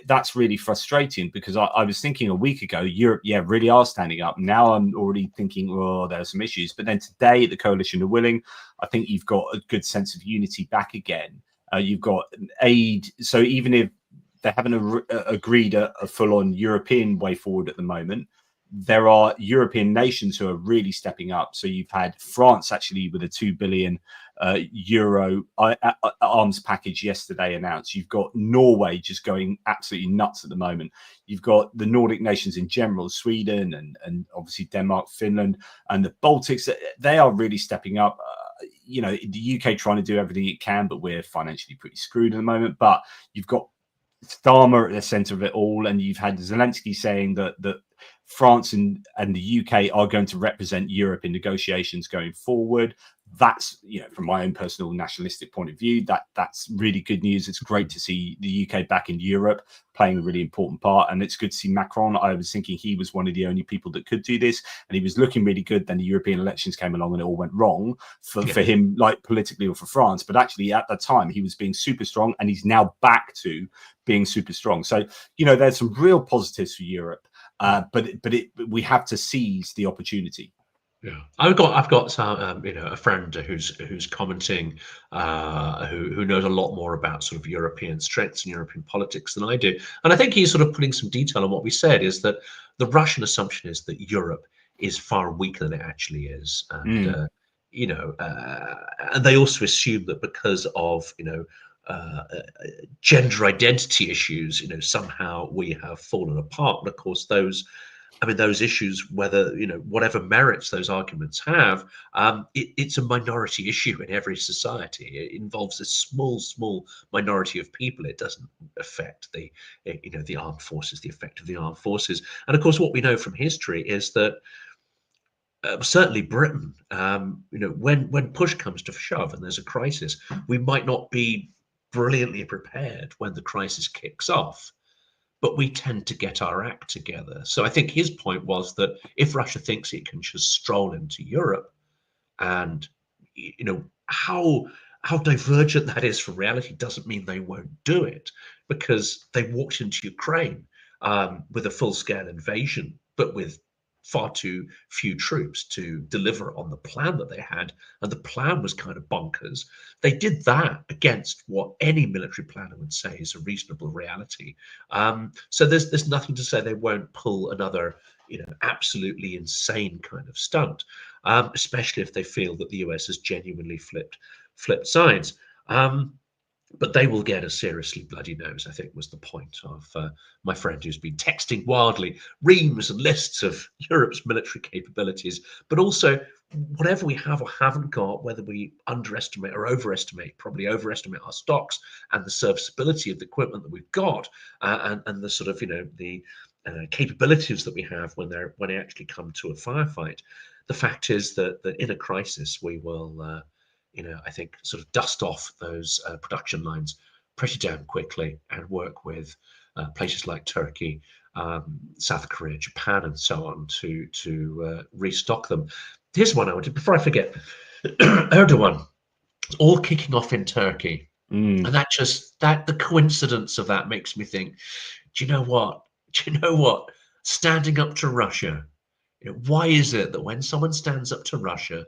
That's really frustrating, because I was thinking a week ago, Europe, really are standing up. Now I'm already thinking, well, there are some issues. But then today, the coalition are willing. I think you've got a good sense of unity back again. You've got aid. So even if they haven't agreed a full-on European way forward at the moment, there are European nations who are really stepping up. So you've had France actually with a 2 billion euro arms package yesterday announced. You've got Norway just going absolutely nuts at the moment. You've got the Nordic nations in general, Sweden and obviously Denmark, Finland, and the Baltics. They are really stepping up. The UK trying to do everything it can, but we're financially pretty screwed at the moment. But you've got Starmer at the center of it all, and you've had Zelensky saying that France and the UK are going to represent Europe in negotiations going forward. That's, from my own personal nationalistic point of view, that's really good news. It's great to see the UK back in Europe playing a really important part, and it's good to see Macron. I was thinking he was one of the only people that could do this, and he was looking really good. Then the European elections came along and it all went wrong for him, like politically, or for France. But actually at that time he was being super strong, and he's now back to being super strong. So there's some real positives for Europe. But we have to seize the opportunity. Yeah, I've got some, a friend who's commenting, who knows a lot more about sort of European strengths and European politics than I do, and I think he's sort of putting some detail on what we said. Is that the Russian assumption is that Europe is far weaker than it actually is, and and they also assume that because of gender identity issues, somehow we have fallen apart. And of course, those issues, whether whatever merits those arguments have, it's a minority issue in every society. It involves a small minority of people. It doesn't affect the armed forces, the effect of the armed forces. And of course, what we know from history is that certainly Britain, when push comes to shove and there's a crisis, we might not be brilliantly prepared when the crisis kicks off, but we tend to get our act together. So I think his point was that if Russia thinks it can just stroll into Europe, and how divergent that is from reality doesn't mean they won't do it, because they walked into Ukraine with a full-scale invasion, but with far too few troops to deliver on the plan that they had, and the plan was kind of bonkers. They did that against what any military planner would say is a reasonable reality. So there's nothing to say they won't pull another absolutely insane kind of stunt, especially if they feel that the US has genuinely flipped sides. But they will get a seriously bloody nose, I think, was the point of my friend who's been texting wildly reams and lists of Europe's military capabilities, but also whatever we have or haven't got, whether we underestimate or overestimate, probably overestimate our stocks and the serviceability of the equipment that we've got, and the sort of, the capabilities that we have when they actually come to a firefight. The fact is that in a crisis, we will I think sort of dust off those production lines pretty damn quickly and work with places like Turkey, South Korea, Japan, and so on to restock them. Here's one I wanted, before I forget. Erdogan, it's all kicking off in Turkey. And the coincidence of that makes me think, do you know what? Standing up to Russia, why is it that when someone stands up to Russia,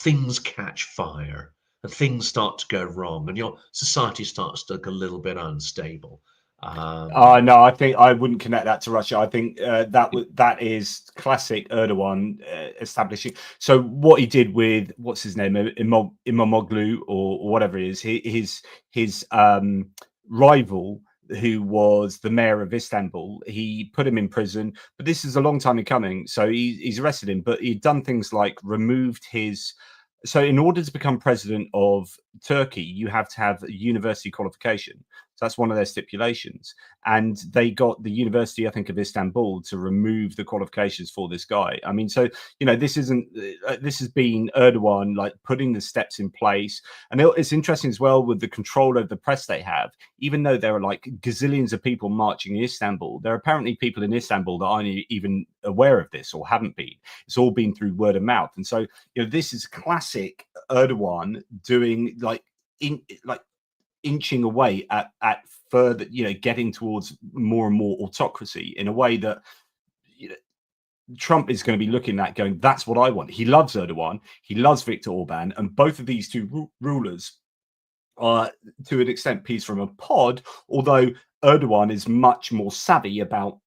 things catch fire and things start to go wrong and your society starts to look a little bit unstable? No, I think I wouldn't connect that to Russia. I think that is classic Erdogan establishing. So what he did with what's his name, Imamoglu or whatever it is, his rival, who was the mayor of Istanbul, he put him in prison. But this is a long time in coming. So he's arrested him, but he'd done things like removed his. So in order to become president of Turkey, you have to have a university qualification. So that's one of their stipulations. And they got the University, I think, of Istanbul to remove the qualifications for this guy. I mean, so, this has been Erdogan like putting the steps in place. And it's interesting as well with the control over the press they have. Even though there are like gazillions of people marching in Istanbul, there are apparently people in Istanbul that aren't even aware of this or haven't been. It's all been through word of mouth. And so, this is classic Erdogan doing inching away at further, getting towards more and more autocracy in a way that Trump is going to be looking at going, that's what I want. He loves Erdogan, he loves Viktor Orban, and both of these two rulers are to an extent peas from a pod, although Erdogan is much more savvy about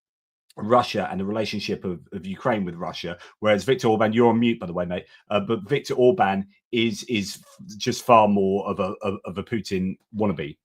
Russia and the relationship of Ukraine with Russia, whereas Viktor Orban, you're on mute by the way, mate, but Viktor Orban is just far more of a Putin wannabe.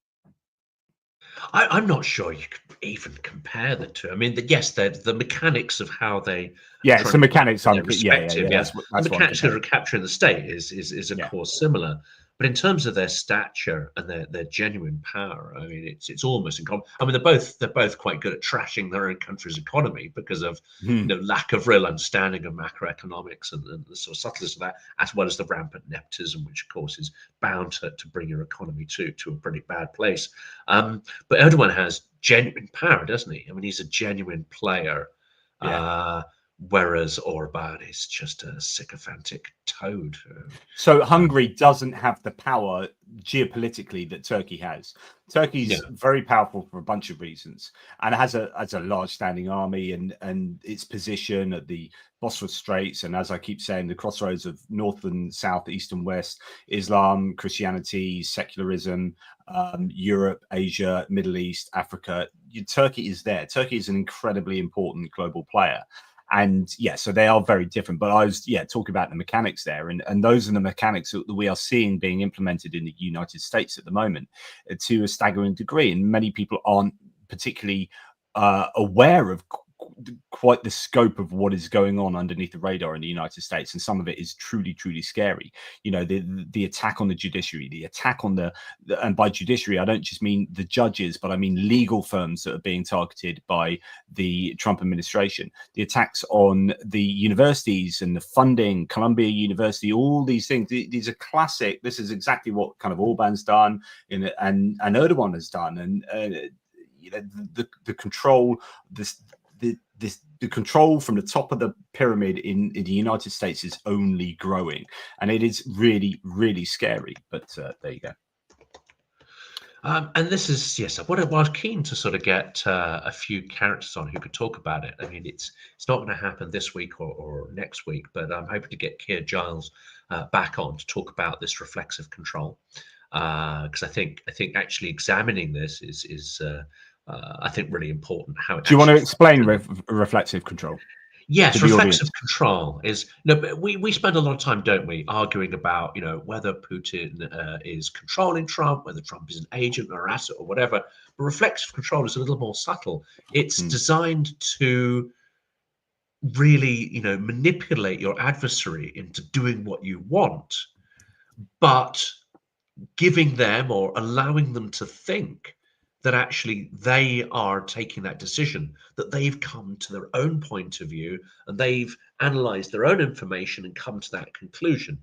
I'm not sure you could even compare the two. I mean, yes, the mechanics of how they it's the mechanics. That's the mechanics of capturing the state is of Yeah. course similar. But in terms of their stature and their genuine power, I mean, it's almost in common. I mean, they're both quite good at trashing their own country's economy because of lack of real understanding of macroeconomics and the sort of subtleties of that, as well as the rampant nepotism, which of course is bound to bring your economy to a pretty bad place. But Erdogan has genuine power, doesn't he? I mean, he's a genuine player. Yeah. Whereas Orban is just a sycophantic toad. So Hungary doesn't have the power geopolitically that Turkey has. Turkey's very powerful for a bunch of reasons, and it has a large standing army and its position at the Bosphorus Straits, and as I keep saying, the crossroads of north and south, east and west, Islam, Christianity, secularism, Europe, Asia, Middle East, Africa. Turkey is there. Turkey is an incredibly important global player. And so they are very different. But I was talking about the mechanics there, and those are the mechanics that we are seeing being implemented in the United States at the moment to a staggering degree. And many people aren't particularly aware of quite the scope of what is going on underneath the radar in the United States, and some of it is truly scary. The attack on the judiciary, the attack on and by judiciary I don't just mean the judges, but I mean legal firms that are being targeted by the Trump administration, the attacks on the universities and the funding, Columbia University, all these things. These are classic. This is exactly what kind of Orban's done and Erdogan has done, and the control, the control from the top of the pyramid in the United States is only growing, and it is really scary. But there you go. And this is what I was keen to sort of get a few characters on who could talk about it. I mean, it's not going to happen this week or next week, but I'm hoping to get Keir Giles back on to talk about this reflexive control, because I think actually examining this is I think really important. How do you want to explain reflexive control? Yes, reflexive control is but we spend a lot of time, don't we, arguing about whether Putin is controlling Trump, whether Trump is an agent or asset or whatever. But reflexive control is a little more subtle. It's designed to really manipulate your adversary into doing what you want, but giving them or allowing them to think that actually they are taking that decision, that they've come to their own point of view and they've analyzed their own information and come to that conclusion.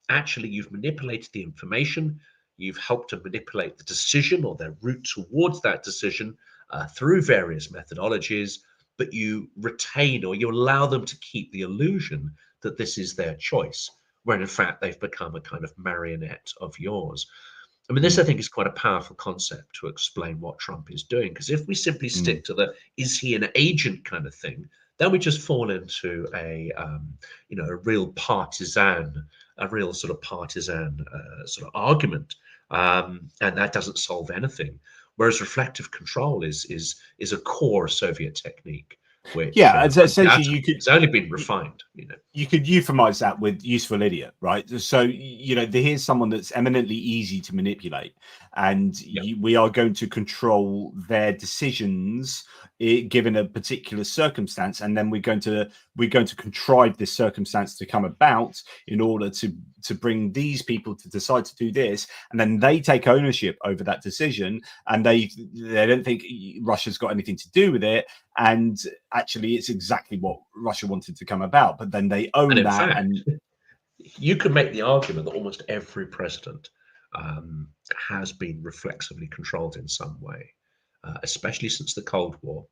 Actually, you've manipulated the information, you've helped to manipulate the decision or their route towards that decision through various methodologies, but you retain or you allow them to keep the illusion that this is their choice, when in fact they've become a kind of marionette of yours. I mean, this, I think, is quite a powerful concept to explain what Trump is doing, because if we simply stick to the is he an agent kind of thing, then we just fall into a real partisan, sort of partisan sort of argument, and that doesn't solve anything. whereas reflective control is a core Soviet technique, which Yeah, essentially has only been refined. You could euphemize that with useful idiot, right? So here's someone that's eminently easy to manipulate, and we are going to control their decisions given a particular circumstance, and then we're going to contrive this circumstance to come about in order to bring these people to decide to do this, and then they take ownership over that decision, and they don't think Russia's got anything to do with it, and actually it's exactly what Russia wanted to come about, but then they own in that. Fact, and you can make the argument that almost every president has been reflexively controlled in some way, especially since the Cold War.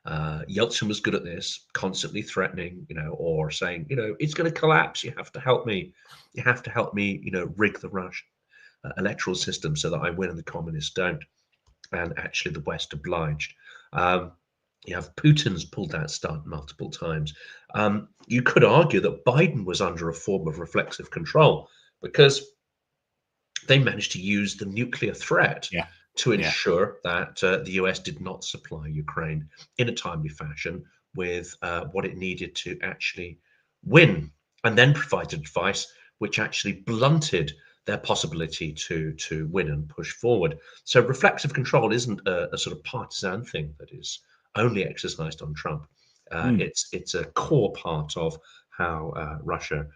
Yeltsin was good at this, constantly threatening, or saying, it's going to collapse. You have to help me. You have to help me, rig the Russian electoral system so that I win and the communists don't. And actually, the West obliged. You have Putin's pulled that stunt multiple times. You could argue that Biden was under a form of reflexive control because they managed to use the nuclear threat to ensure that the US did not supply Ukraine in a timely fashion with what it needed to actually win, and then provided advice which actually blunted their possibility to win and push forward. So reflexive control isn't a sort of partisan thing that is only exercised on Trump. It's a core part of how Russia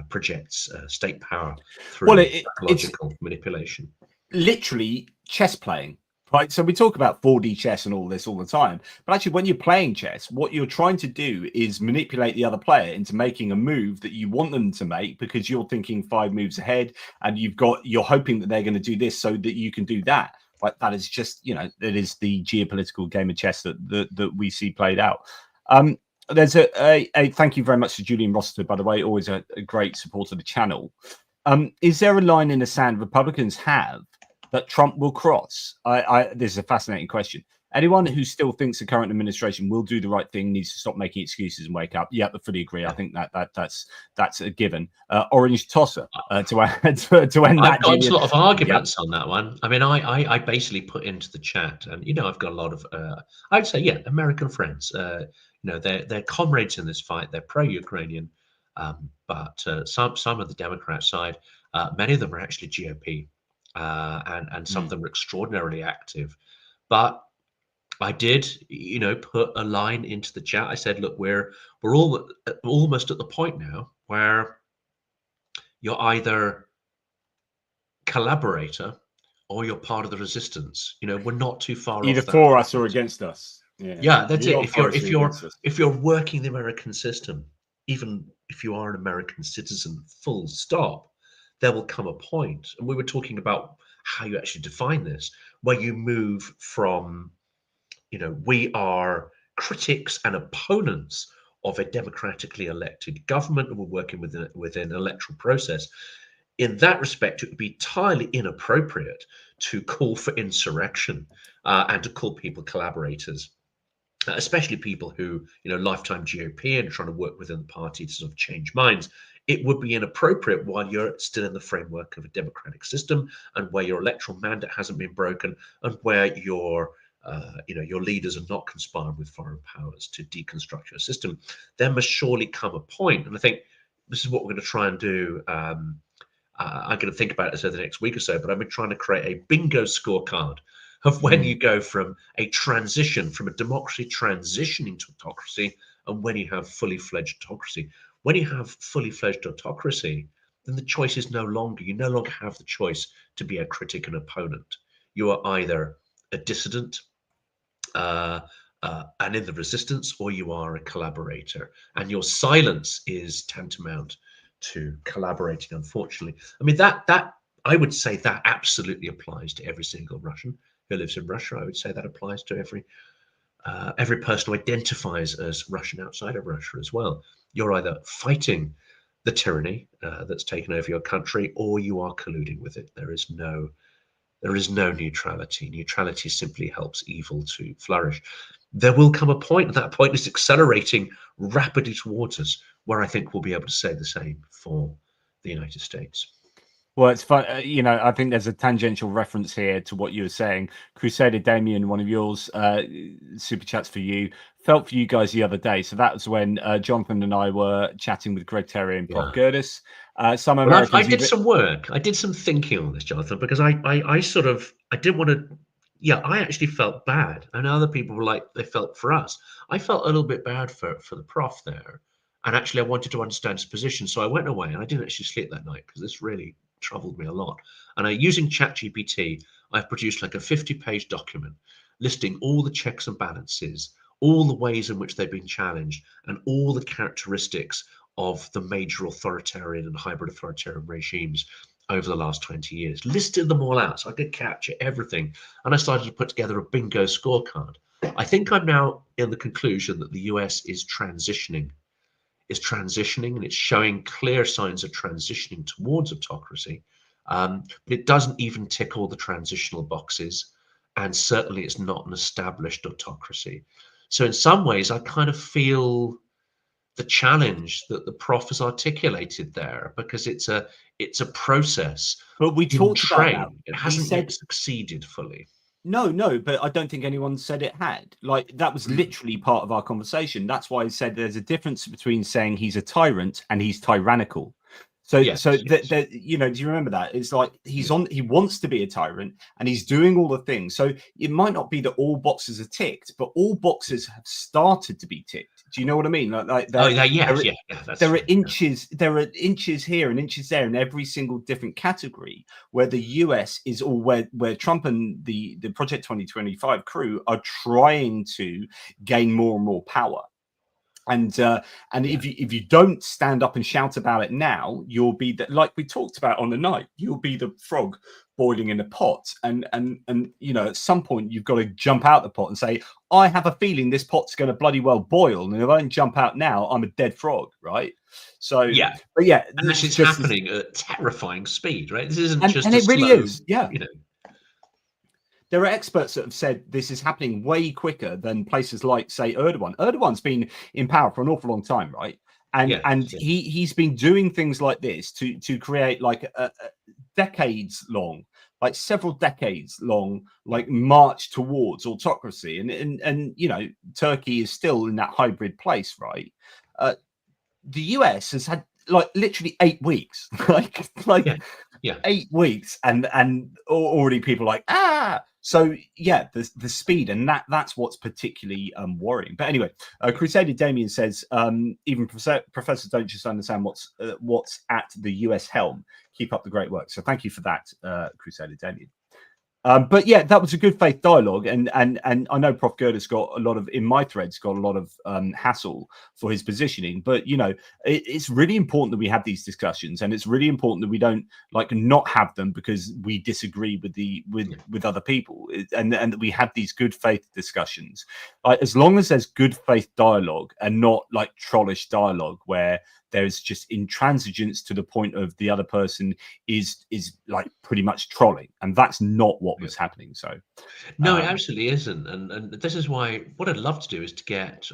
projects state power through psychological manipulation. Literally chess playing, right? So we talk about 4D chess and all this all the time, but actually when you're playing chess, what you're trying to do is manipulate the other player into making a move that you want them to make, because you're thinking 5 moves ahead, and you're hoping that they're going to do this so that you can do that. Like, that is just, that is the geopolitical game of chess that we see played out. There's a thank you very much to Julian Rossiter, by the way, always a great supporter of the channel. Is there a line in the sand Republicans have that Trump will cross? This is a fascinating question. Anyone who still thinks the current administration will do the right thing needs to stop making excuses and wake up. Yeah, I fully agree. I think that's a given. Orange tosser to end that. I've got a lot of arguments on that one. I mean, I basically put into the chat, and I've got a lot of I'd say American friends. They're comrades in this fight. They're pro-Ukrainian, but some of the Democrat side, many of them are actually GOP, and some of them are extraordinarily active. But I did, put a line into the chat. I said, look, we're all almost at the point now where you're either collaborator or you're part of the resistance. We're not too far either off that for us or against us. Yeah, that's it. If you're working the American system, even if you are an American citizen, full stop, there will come a point, and we were talking about how you actually define this, where you move from we are critics and opponents of a democratically elected government, and we're working within an electoral process. In that respect, it would be entirely inappropriate to call for insurrection and to call people collaborators, especially people who, lifetime GOP and trying to work within the party to sort of change minds. It would be inappropriate while you're still in the framework of a democratic system, and where your electoral mandate hasn't been broken, and where your leaders are not conspiring with foreign powers to deconstruct your system. There must surely come a point, and I think this is what we're going to try and do. I'm going to think about it over the next week or so, but I've been trying to create a bingo scorecard of when you go from a transition, from a democracy transitioning to autocracy, and when you have fully fledged autocracy. When you have fully fledged autocracy, then the choice is you no longer have the choice to be a critic and opponent. You are either a dissident and in the resistance, or you are a collaborator, and your silence is tantamount to collaborating, unfortunately. I mean, that I would say that absolutely applies to every single Russian who lives in Russia. I would say that applies to every person who identifies as Russian outside of Russia as well. You're either fighting the tyranny that's taken over your country, or you are colluding with it. There is no neutrality. Neutrality simply helps evil to flourish. There will come a point, and that point is accelerating rapidly towards us, where I think we'll be able to say the same for the United States. Well, it's fun. I think there's a tangential reference here to what you were saying. Crusader Damien, one of yours, super chats for you, felt for you guys the other day. So that was when Jonathan and I were chatting with Greg Terry and Prof. Yeah. Gertis. Some Well, I Americans did even. some work. I did some thinking on this, Jonathan, because I sort of, I didn't want to. Yeah, I actually felt bad, and other people were like they felt for us. I felt a little bit bad for the prof there, and actually I wanted to understand his position. So I went away, and I didn't actually sleep that night because this really troubled me a lot. And using ChatGPT, I've produced like a 50-page document listing all the checks and balances, all the ways in which they've been challenged, and all the characteristics of the major authoritarian and hybrid authoritarian regimes over the last 20 years, listed them all out so I could capture everything. And I started to put together a bingo scorecard. I think I'm now in the conclusion that the US is transitioning, and it's showing clear signs of transitioning towards autocracy. But it doesn't even tick all the transitional boxes. And certainly it's not an established autocracy. So in some ways, I kind of feel the challenge that the prof has articulated there, because it's a process But we in talked about that. train. It We hasn't yet said succeeded fully. no, but I don't think anyone said it had. Like, that was Mm. literally part of our conversation. That's why I said there's a difference between saying he's a tyrant and he's tyrannical. So, Yes, so yes. that do you remember that? It's like Yeah. he wants to be a tyrant and he's doing all the things. So it might not be that all boxes are ticked, but all boxes have started to be ticked. Do you know what I mean? Like Oh, they're, yes, they're yeah, that's true. Yeah. there are inches here and inches there in every single different category, where the US is, or where Trump and the Project 2025 crew are trying to gain more and more power. And Yeah. if you don't stand up and shout about it now, you'll be like we talked about on the night. You'll be the frog boiling in the pot, and at some point you've got to jump out the pot and say, I have a feeling this pot's going to bloody well boil, and if I don't jump out now, I'm a dead frog, right? So, Yeah. but yeah, And it's this is just happening at terrifying speed, right? This isn't and just a it really slow, is, yeah. you know. There are experts that have said this is happening way quicker than places like, say, Erdogan. Erdogan's been in power for an awful long time, right? And Yeah. Yeah. he's been doing things like this to create like a decades long, like several decades long, like march towards autocracy. And Turkey is still in that hybrid place, right? The US has had like literally 8 weeks, like Yeah. Yeah. 8 weeks, and already people are like. So yeah, the speed, and that's what's particularly worrying. But anyway, Crusader Damien says even professors don't just understand what's at the US helm. Keep up the great work. So thank you for that, Crusader Damien. But yeah, that was a good faith dialogue, and I know Prof. Gerdes got a lot of, in my threads, got a lot of hassle for his positioning. But it's really important that we have these discussions, and it's really important that we don't like not have them because we disagree with other people, and that we have these good faith discussions. Like, as long as there's good faith dialogue and not like trollish dialogue where there's just intransigence to the point of the other person is like pretty much trolling, and that's not what was happening. So No, it absolutely isn't. And this is why what I'd love to do is to get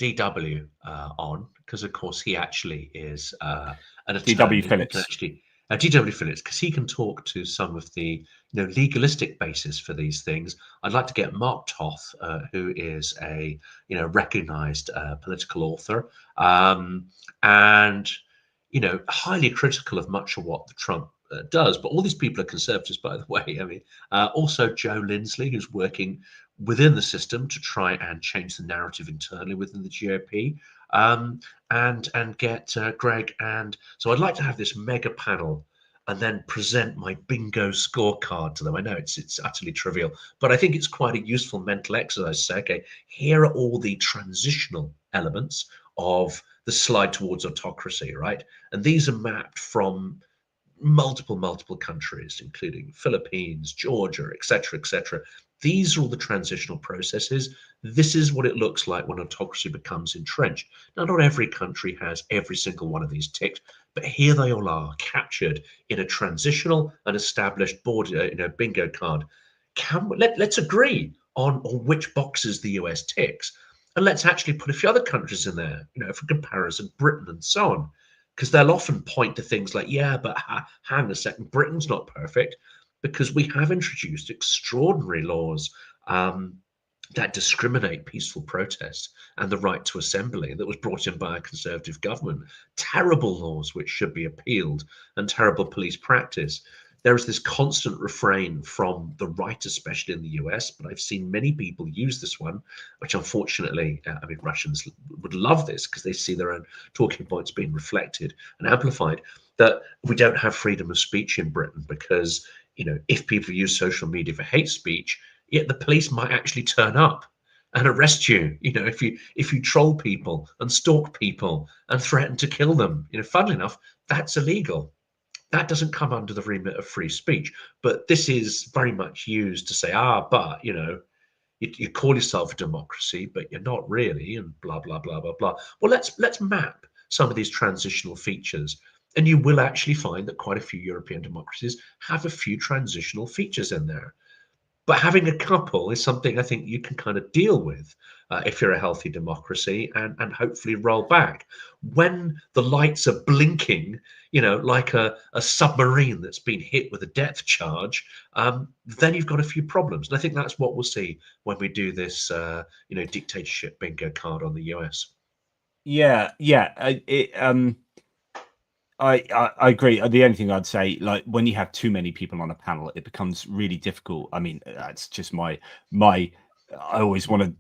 DW on, because of course he actually is an DW attorney. He can Phillips. actually DW Phillips, because he can talk to some of the legalistic basis for these things. I'd like to get Mark Toth, who is a recognized political author, and highly critical of much of what the Trump does. But all these people are conservatives, by the way. I mean, also Joe Lindsley, who's working within the system to try and change the narrative internally within the GOP, and get Greg. And so I'd like to have this mega panel and then present my bingo scorecard to them. I know it's utterly trivial, but I think it's quite a useful mental exercise to say, okay, here are all the transitional elements of the slide towards autocracy, right? And these are mapped from multiple countries, including Philippines, Georgia, etc. These are all the transitional processes. This is what it looks like when autocracy becomes entrenched. Now, not every country has every single one of these ticked, but here they all are, captured in a transitional and established board, bingo card. Let's agree on which boxes the US ticks, and let's actually put a few other countries in there, for comparison, Britain and so on. because they'll often point to things like, yeah, but hang a second, Britain's not perfect because we have introduced extraordinary laws that discriminate peaceful protest and the right to assembly that was brought in by a conservative government. Terrible laws which should be appealed and terrible police practice. There is this constant refrain from the right, especially in the US, but I've seen many people use this one, which unfortunately, I mean, Russians would love this because they see their own talking points being reflected and amplified, that we don't have freedom of speech in Britain because, you know, if people use social media for hate speech, yet the police might actually turn up and arrest you. You know, if you troll people and stalk people and threaten to kill them, you know, funnily enough, that's illegal. That doesn't come under the remit of free speech. But this is very much used to say, but you know, you call yourself a democracy, but you're not really, and blah blah blah blah blah. Well, let's map some of these transitional features. And you will actually find that quite a few European democracies have a few transitional features in there. But having a couple is something I think you can kind of deal with if you're a healthy democracy, and hopefully roll back. When the lights are blinking, you know, like a submarine that's been hit with a depth charge, then you've got a few problems. And I think that's what we'll see when we do this, you know, dictatorship bingo card on the US. Yeah, yeah. I agree. The only thing I'd say, like when you have too many people on a panel, it becomes really difficult. I mean, that's just my. I always want to.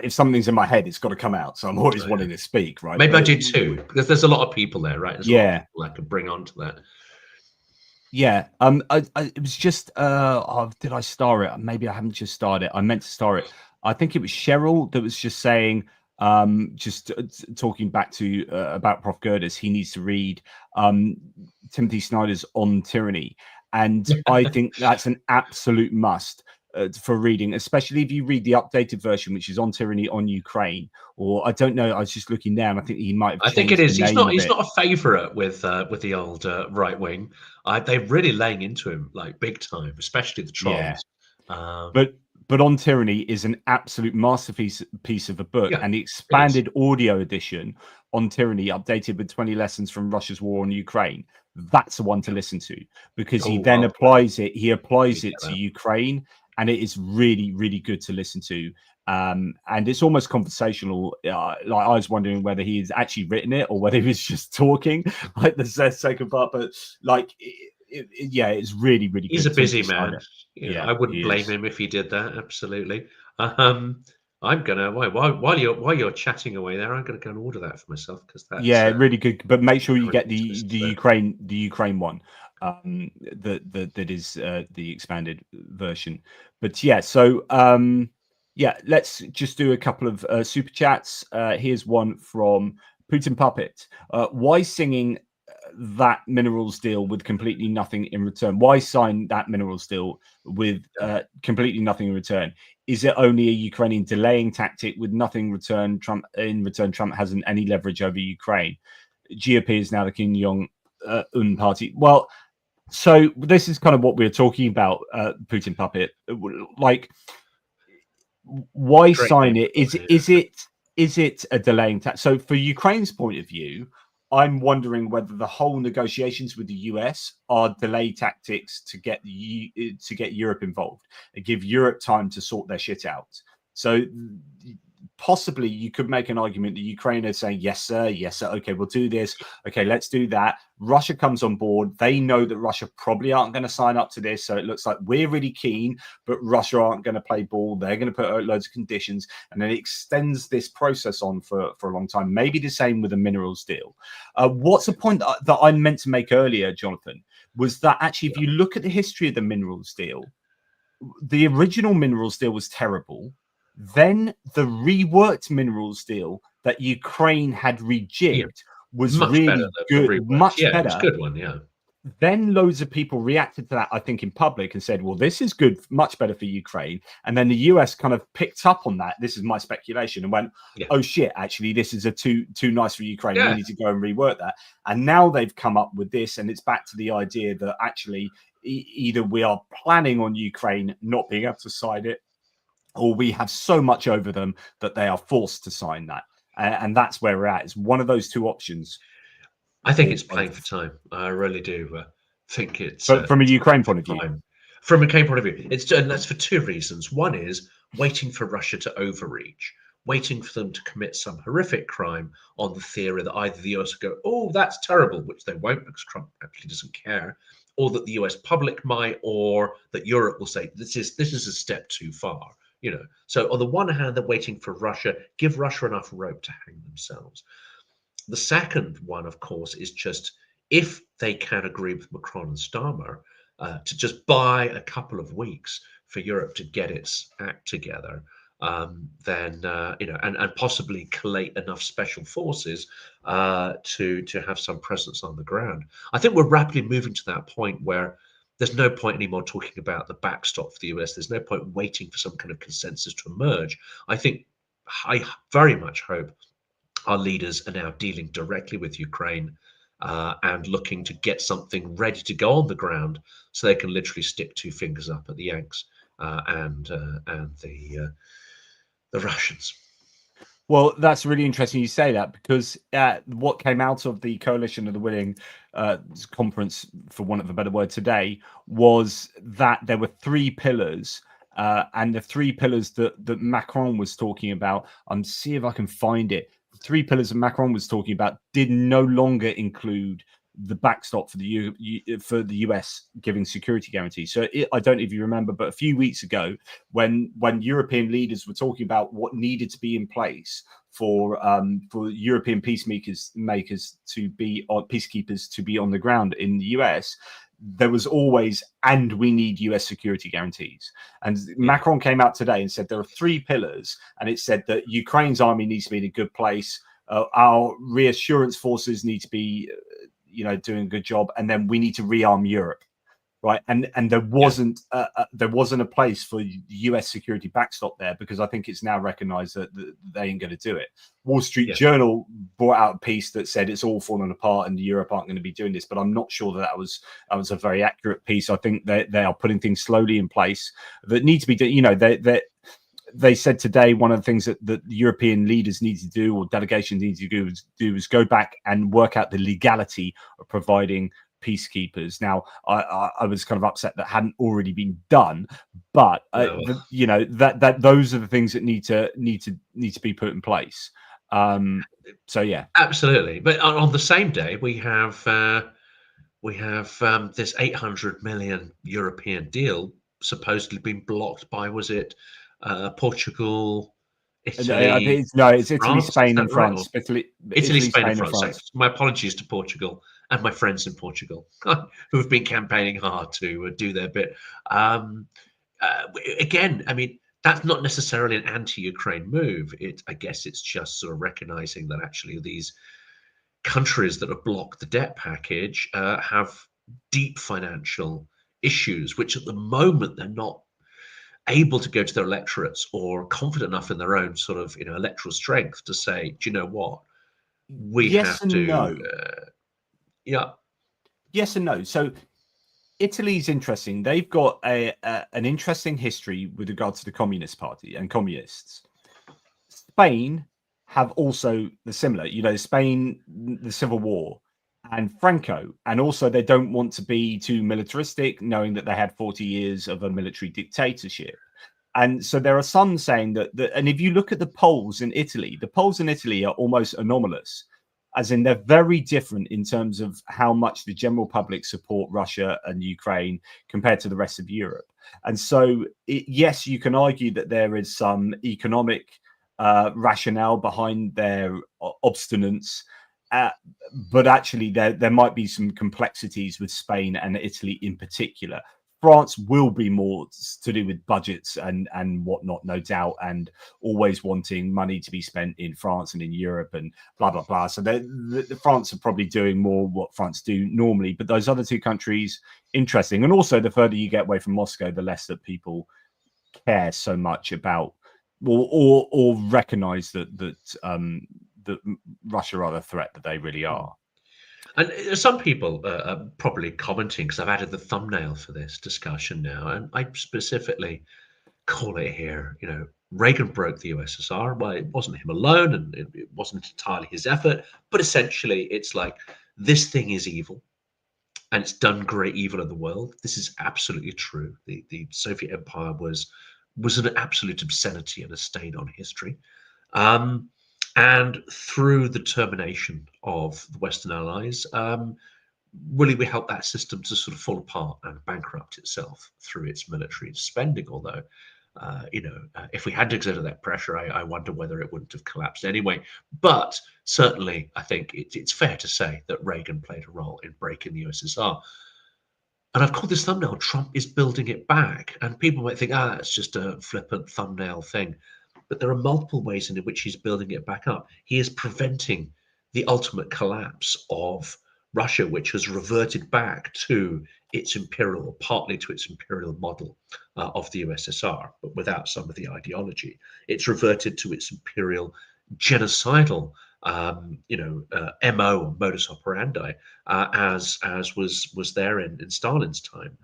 If something's in my head, it's got to come out. So I'm always wanting to speak, right? Maybe I But do too, because there's a lot of people there, right? There's a lot of people I could bring onto that. Yeah. It was just. Did I star it? Maybe I haven't just starred it. I meant to star it. I think it was Cheryl that was just saying. Just talking back to about Prof. Gerdes, he needs to read Timothy Snyder's On Tyranny, and I think that's an absolute must for reading, especially if you read the updated version, which is On Tyranny on Ukraine. Or I don't know. I was just looking down. I think he might have. I think it changed is. the He's name not. of He's it. not a favourite with the old right wing. They're really laying into him like big time, especially the Yeah, trolls. but On Tyranny is an absolute masterpiece piece of a book, Yeah, and the it is. expanded audio edition On Tyranny, updated with 20 lessons from Russia's war on Ukraine. That's the one to listen to because he then applies it. He applies it to Ukraine, and it is really, really good to listen to. And it's almost conversational. Like I was wondering whether he's actually written it or whether he was just talking, like the second part. But like, yeah, it's really, really good. He's a busy Timothy man. Snyder. Yeah, Yeah, I wouldn't he blame is. him if he did that. Absolutely. I'm gonna while you're chatting away there, I'm gonna go and order that for myself because that's Yeah, really good. But make sure you really get the Ukraine one. That is the expanded version. But yeah, so yeah, let's just do a couple of super chats. Here's one from Putin Puppet. Why singing that minerals deal with completely nothing in return? Why sign that minerals deal with completely nothing in return? Is it only a Ukrainian delaying tactic with nothing return? Trump hasn't any leverage over Ukraine. GOP is now the Kim Jong-un party. Well, so this is kind of what we're talking about, Putin Puppet. Like, why sign it? Is it a delaying tactic? So, for Ukraine's point of view, I'm wondering whether the whole negotiations with the US are delay tactics to get Europe involved and give Europe time to sort their shit out. So possibly you could make an argument that Ukraine is saying, yes, sir, okay, we'll do this. Okay, let's do that. Russia comes on board. They know that Russia probably aren't going to sign up to this. So it looks like we're really keen, but Russia aren't going to play ball. They're going to put out loads of conditions. And then it extends this process on for a long time. Maybe the same with a minerals deal. What's a point that I meant to make earlier, Jonathan, was that actually, if you look at the history of the minerals deal, the original minerals deal was terrible. Then the reworked minerals deal that Ukraine had rejigged was much really better good, much better. better. It's a good one, yeah. Then loads of people reacted to that, I think, in public and said, well, this is good, much better for Ukraine. And then the US kind of picked up on that. This is my speculation and went, oh, shit, actually, this is too nice for Ukraine. We need to go and rework that. And now they've come up with this. And it's back to the idea that actually either we are planning on Ukraine not being able to sign it, or we have so much over them that they are forced to sign that. And that's where we're at. It's one of those two options. I think or it's playing for time. I really do think it's but from a Ukraine point of view? time. From a Ukraine point of view, and that's for two reasons. One is waiting for Russia to overreach, waiting for them to commit some horrific crime on the theory that either the US will go, oh, that's terrible, which they won't because Trump actually doesn't care, or that the US public might, or that Europe will say this is a step too far. So on the one hand, they're waiting for Russia, give Russia enough rope to hang themselves. The second one, of course, is just if they can agree with Macron and Starmer to just buy a couple of weeks for Europe to get its act together, then and possibly collate enough special forces to have some presence on the ground. I think we're rapidly moving to that point where there's no point anymore talking about the backstop for the US. There's no point waiting for some kind of consensus to emerge. I very much hope our leaders are now dealing directly with Ukraine and looking to get something ready to go on the ground so they can literally stick two fingers up at the Yanks and the Russians. Well, that's really interesting you say that, because what came out of the Coalition of the Willing conference, for want of a better word, today was that there were three pillars. And the three pillars that Macron was talking about, see if I can find it. The three pillars that Macron was talking about did no longer include the backstop for the US giving security guarantees. So I don't know if you remember, but a few weeks ago, when European leaders were talking about what needed to be in place for European peacemakers to be peacekeepers to be on the ground in the US, there was always, and we need US security guarantees. And Macron came out today and said there are three pillars, and it said that Ukraine's army needs to be in a good place, our reassurance forces need to be doing a good job, and then we need to rearm Europe, right? And there wasn't a place for the US security backstop there, because I think it's now recognized that they ain't going to do it. Wall Street Journal brought out a piece that said it's all falling apart and Europe aren't going to be doing this, but I'm not sure that was a very accurate piece. I think they are putting things slowly in place that need to be done. They said today one of the things that the European leaders need to do, or delegations need to do is go back and work out the legality of providing peacekeepers. Now, I was kind of upset that hadn't already been done, but that those are the things that need to be put in place. So yeah, absolutely. But on the same day, we have this 800 million European deal supposedly been blocked by, was it Portugal, Italy? I think it's Italy, France? Spain, and Right? France. Italy, Spain, and France. So my apologies to Portugal and my friends in Portugal who have been campaigning hard to do their bit. Again, I mean, that's not necessarily an anti-Ukraine move. I guess it's just sort of recognizing that actually these countries that have blocked the debt package have deep financial issues, which at the moment they're not able to go to their electorates or confident enough in their own sort of electoral strength to say, do you know what, we yes have and to no. Yes and no. So Italy's interesting. They've got an interesting history with regard to the Communist Party and communists. Spain have also the similar, Spain, the Civil War, and Franco, and also they don't want to be too militaristic, knowing that they had 40 years of a military dictatorship. And so there are some saying that and if you look at the polls in Italy, are almost anomalous, as in they're very different in terms of how much the general public support Russia and Ukraine compared to the rest of Europe. And so, yes, you can argue that there is some economic rationale behind their obstinance, but actually there might be some complexities with Spain and Italy in particular. France will be more to do with budgets and whatnot, no doubt, and always wanting money to be spent in France and in Europe and blah, blah, blah. So the France are probably doing more what France do normally, but those other two countries, interesting. And also, the further you get away from Moscow, the less that people care so much about or recognize that Russia are the threat that they really are. And some people are probably commenting, because I've added the thumbnail for this discussion now, and I specifically call it here, Reagan broke the USSR. Well, it wasn't him alone, and it wasn't entirely his effort, but essentially it's like This thing is evil, and it's done great evil in the world. This is absolutely true. The Soviet Empire was an absolute obscenity and a stain on history. And through the termination of the Western allies, really we helped that system to sort of fall apart and bankrupt itself through its military spending. Although, if we hadn't exerted that pressure, I wonder whether it wouldn't have collapsed anyway. But certainly, I think it's fair to say that Reagan played a role in breaking the USSR. And I've called this thumbnail, Trump is building it back. And people might think, it's just a flippant thumbnail thing. But there are multiple ways in which he's building it back up. He is preventing the ultimate collapse of Russia, which has reverted back to its imperial, partly to its imperial model of the USSR, but without some of the ideology. It's reverted to its imperial genocidal MO, modus operandi, as was there in Stalin's time.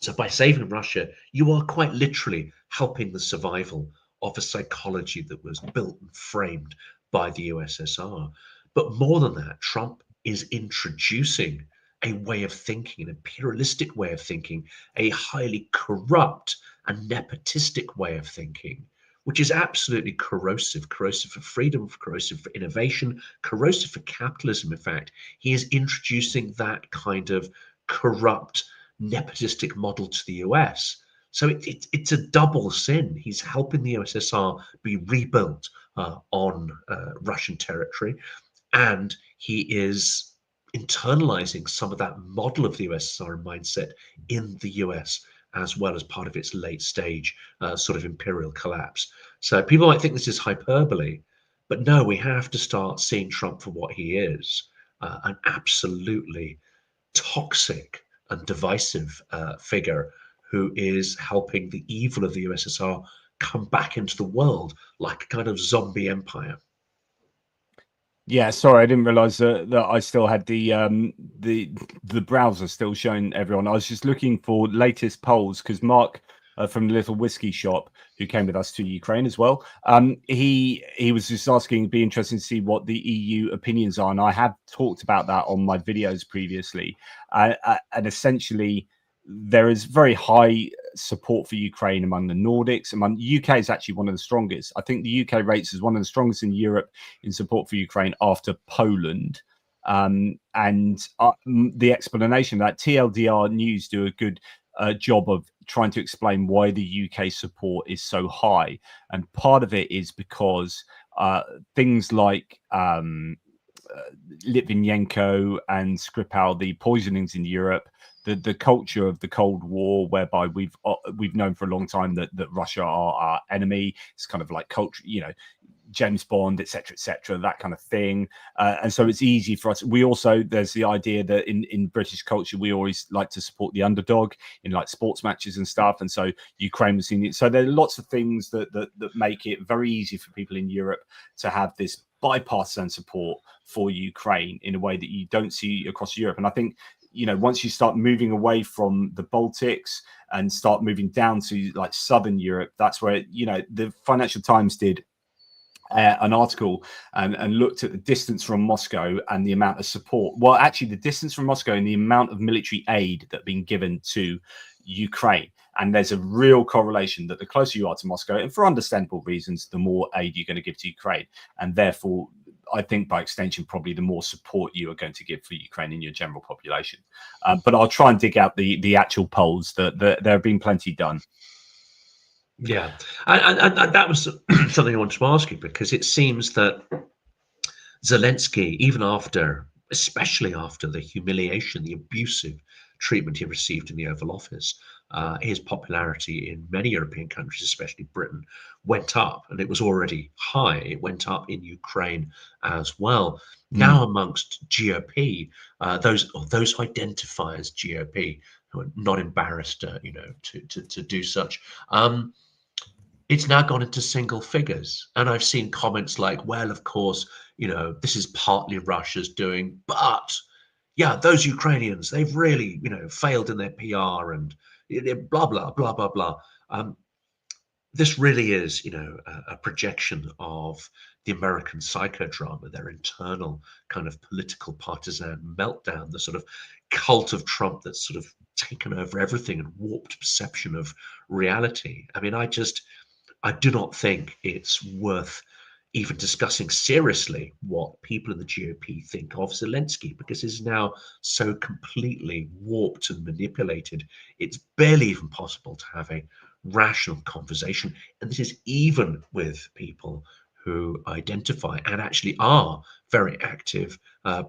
So by saving Russia, you are quite literally helping the survival of a psychology that was built and framed by the USSR. But more than that, Trump is introducing a way of thinking, an imperialistic way of thinking, a highly corrupt and nepotistic way of thinking, which is absolutely corrosive for freedom, corrosive for innovation, corrosive for capitalism. In fact, he is introducing that kind of corrupt, nepotistic model to the US. So it's a double sin. He's helping the USSR be rebuilt on Russian territory, and he is internalizing some of that model of the USSR mindset in the US, as well as part of its late stage sort of imperial collapse. So people might think this is hyperbole, but no, we have to start seeing Trump for what he is, an absolutely toxic and divisive figure who is helping the evil of the USSR come back into the world like a kind of zombie empire. Yeah, sorry, I didn't realize that I still had the browser still showing everyone. I was just looking for latest polls because Mark from the Little Whiskey Shop, who came with us to Ukraine as well, he was just asking, it'd be interesting to see what the EU opinions are, and I have talked about that on my videos previously, and essentially there is very high support for Ukraine among the Nordics. Among UK is actually one of the strongest. I think the UK rates is one of the strongest in Europe in support for Ukraine after Poland. And the explanation that TLDR News do a good job of trying to explain why the UK support is so high. And part of it is because things like Litvinenko and Skripal, the poisonings in Europe, the culture of the Cold War, whereby we've known for a long time that Russia are our enemy. It's kind of like culture, James Bond, etc., that kind of thing. And so it's easy for us. We also, there's the idea that in British culture, we always like to support the underdog in like sports matches and stuff. And so Ukraine was seen. So there are lots of things that make it very easy for people in Europe to have this bipartisan support for Ukraine in a way that you don't see across Europe. And I think, once you start moving away from the Baltics and start moving down to like Southern Europe, that's where, the Financial Times did an article and looked at the distance from Moscow and the amount of support. Well, actually, the distance from Moscow and the amount of military aid that been given to Ukraine. And there's a real correlation that the closer you are to Moscow, and for understandable reasons, the more aid you're going to give to Ukraine. And therefore, I think by extension, probably the more support you are going to give for Ukraine in your general population. But I'll try and dig out the actual polls. That there have been plenty done. Yeah, and that was something I wanted to ask you, because it seems that Zelensky, even after, especially after the humiliation, the abusive treatment he received in the Oval Office, his popularity in many European countries, especially Britain, went up, and it was already high. It went up in Ukraine as well. Now amongst GOP, those who identify as GOP, who are not embarrassed, to do such. It's now gone into single figures. And I've seen comments like, well, of course, this is partly Russia's doing, but yeah, those Ukrainians, they've really, failed in their PR and blah, blah, blah, blah, blah. this really is, a projection of the American psychodrama, their internal kind of political partisan meltdown, the sort of cult of Trump that's sort of taken over everything and warped perception of reality. I mean, I do not think it's worth even discussing seriously what people in the GOP think of Zelensky, because he's now so completely warped and manipulated. It's barely even possible to have a rational conversation. And this is even with people who identify and actually are very active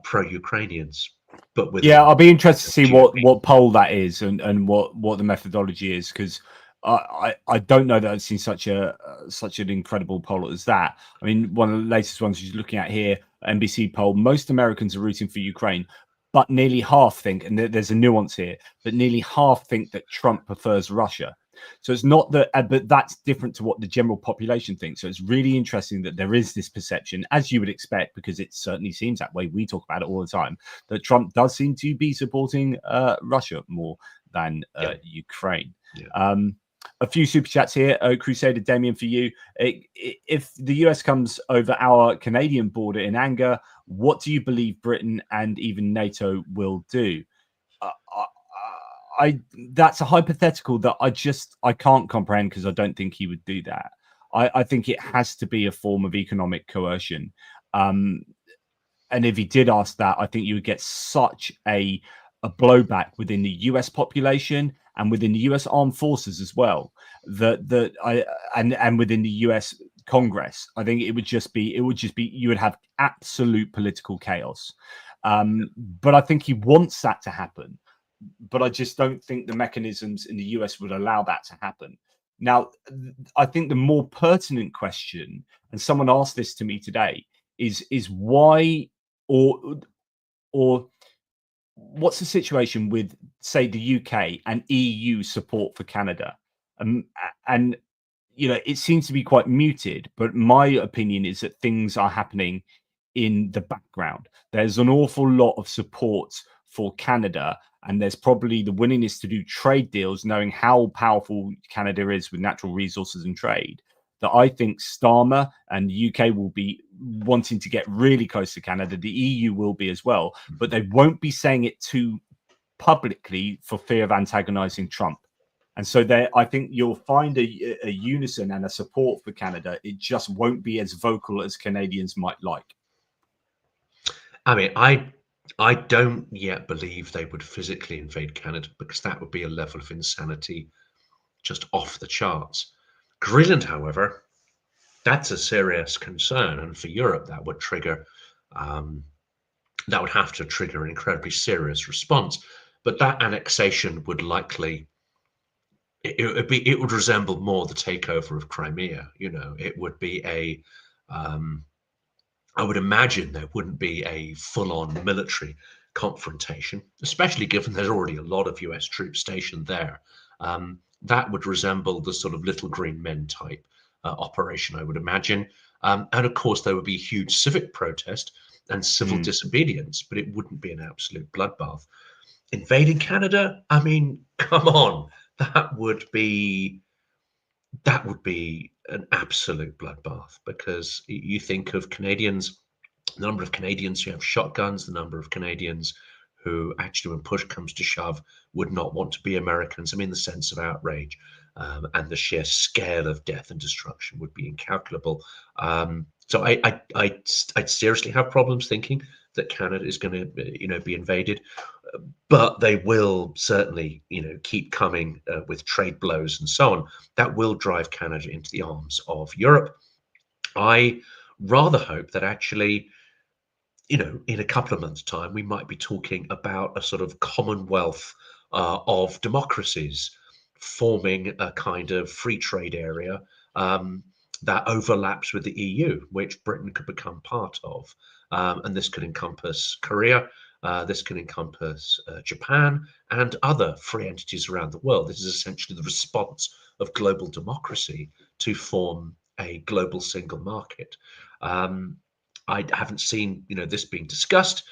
pro-Ukrainians, but Yeah, within I'll be interested to the see GOP. what poll that is and what the methodology is, because I don't know that I've seen such an incredible poll as that. I mean, one of the latest ones you're looking at here, NBC poll: most Americans are rooting for Ukraine, but nearly half think, and there's a nuance here, but nearly half think that Trump prefers Russia. So it's not that, but that's different to what the general population thinks. So it's really interesting that there is this perception, as you would expect, because it certainly seems that way. We talk about it all the time, that Trump does seem to be supporting Russia more than Ukraine. Yeah. A few super chats here. Crusader Damien, for you. If the US comes over our Canadian border in anger, what do you believe Britain and even NATO will do? That's a hypothetical that I can't comprehend, because I don't think he would do that. I think it has to be a form of economic coercion. And if he did ask that, I think you would get such a blowback within the US population and within the US armed forces as well, and within the US Congress. I think it would just be you would have absolute political chaos. But I think he wants that to happen. But I just don't think the mechanisms in the US would allow that to happen. Now, I think the more pertinent question, and someone asked this to me today, is why, or what's the situation with, say, the UK and EU support for Canada? And it seems to be quite muted, but my opinion is that things are happening in the background. There's an awful lot of support for Canada, and there's probably the willingness to do trade deals, knowing how powerful Canada is with natural resources and trade, that I think Starmer and the UK will be wanting to get really close to Canada. The EU will be as well, but they won't be saying it too publicly for fear of antagonizing Trump. And so I think you'll find a unison and a support for Canada. It just won't be as vocal as Canadians might like. I mean, I don't yet believe they would physically invade Canada, because that would be a level of insanity just off the charts. Greenland, however, that's a serious concern, and for Europe, that would have to trigger an incredibly serious response. But that annexation would likely it would resemble more the takeover of Crimea. It would be I would imagine there wouldn't be a full-on military confrontation, especially given there's already a lot of US troops stationed there. That would resemble the sort of Little Green Men type operation, I would imagine. And of course, there would be huge civic protest and civil disobedience, but it wouldn't be an absolute bloodbath. Invading Canada? I mean, come on, that would be an absolute bloodbath, because you think of Canadians, the number of Canadians who have shotguns, the number of Canadians who actually, when push comes to shove, would not want to be Americans. I mean, the sense of outrage and the sheer scale of death and destruction would be incalculable. So I'd seriously have problems thinking that Canada is going to, be invaded, but they will certainly, keep coming with trade blows and so on. That will drive Canada into the arms of Europe. I rather hope that actually, in a couple of months' time, we might be talking about a sort of commonwealth of democracies forming a kind of free trade area that overlaps with the EU, which Britain could become part of. And this could encompass Korea, this can encompass Japan and other free entities around the world. This is essentially the response of global democracy to form a global single market. I haven't seen this being discussed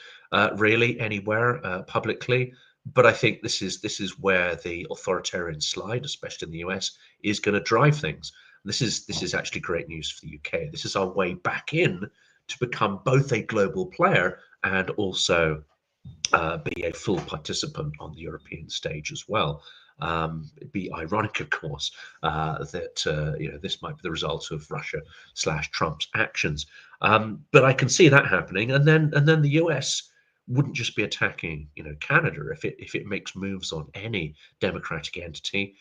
really anywhere publicly, but I think this is where the authoritarian slide, especially in the US, is going to drive things. This is actually great news for the UK. This is our way back in to become both a global player and also be a full participant on the European stage as well. It'd be ironic, of course, that this might be the result of Russia/Trump's actions, but I can see that happening, and then the US wouldn't just be attacking Canada if it makes moves on any democratic entity.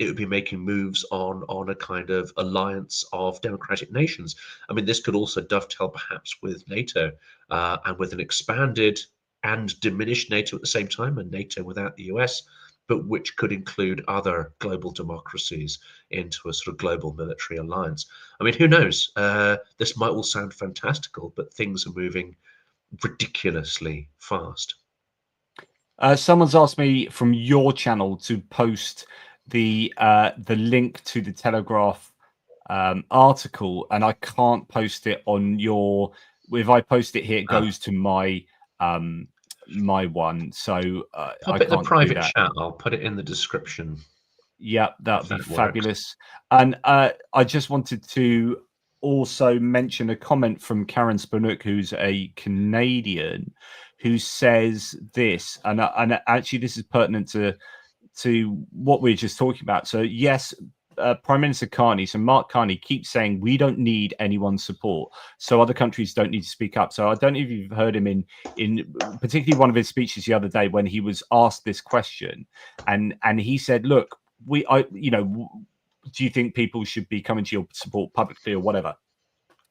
It would be making moves on a kind of alliance of democratic nations. I mean, this could also dovetail perhaps with NATO and with an expanded and diminished NATO at the same time, and NATO without the US, but which could include other global democracies into a sort of global military alliance. I mean, who knows? This might all sound fantastical, but things are moving ridiculously fast. Someone's asked me from your channel to post the link to the Telegraph article, and I can't post it on your. If I post it here, it goes to my my one, so Pop I it in the can't do private that. chat. I'll put it in the description. Yeah, that'd be That fabulous. And I just wanted to also mention a comment from Karen Spanook, who's a Canadian, who says this, and actually this is pertinent to what we we're just talking about. So yes, Prime Minister Carney, so Mark Carney, keeps saying we don't need anyone's support, so other countries don't need to speak up. So I don't know if you've heard him in particularly one of his speeches the other day when he was asked this question, and he said, look, do you think people should be coming to your support publicly or whatever?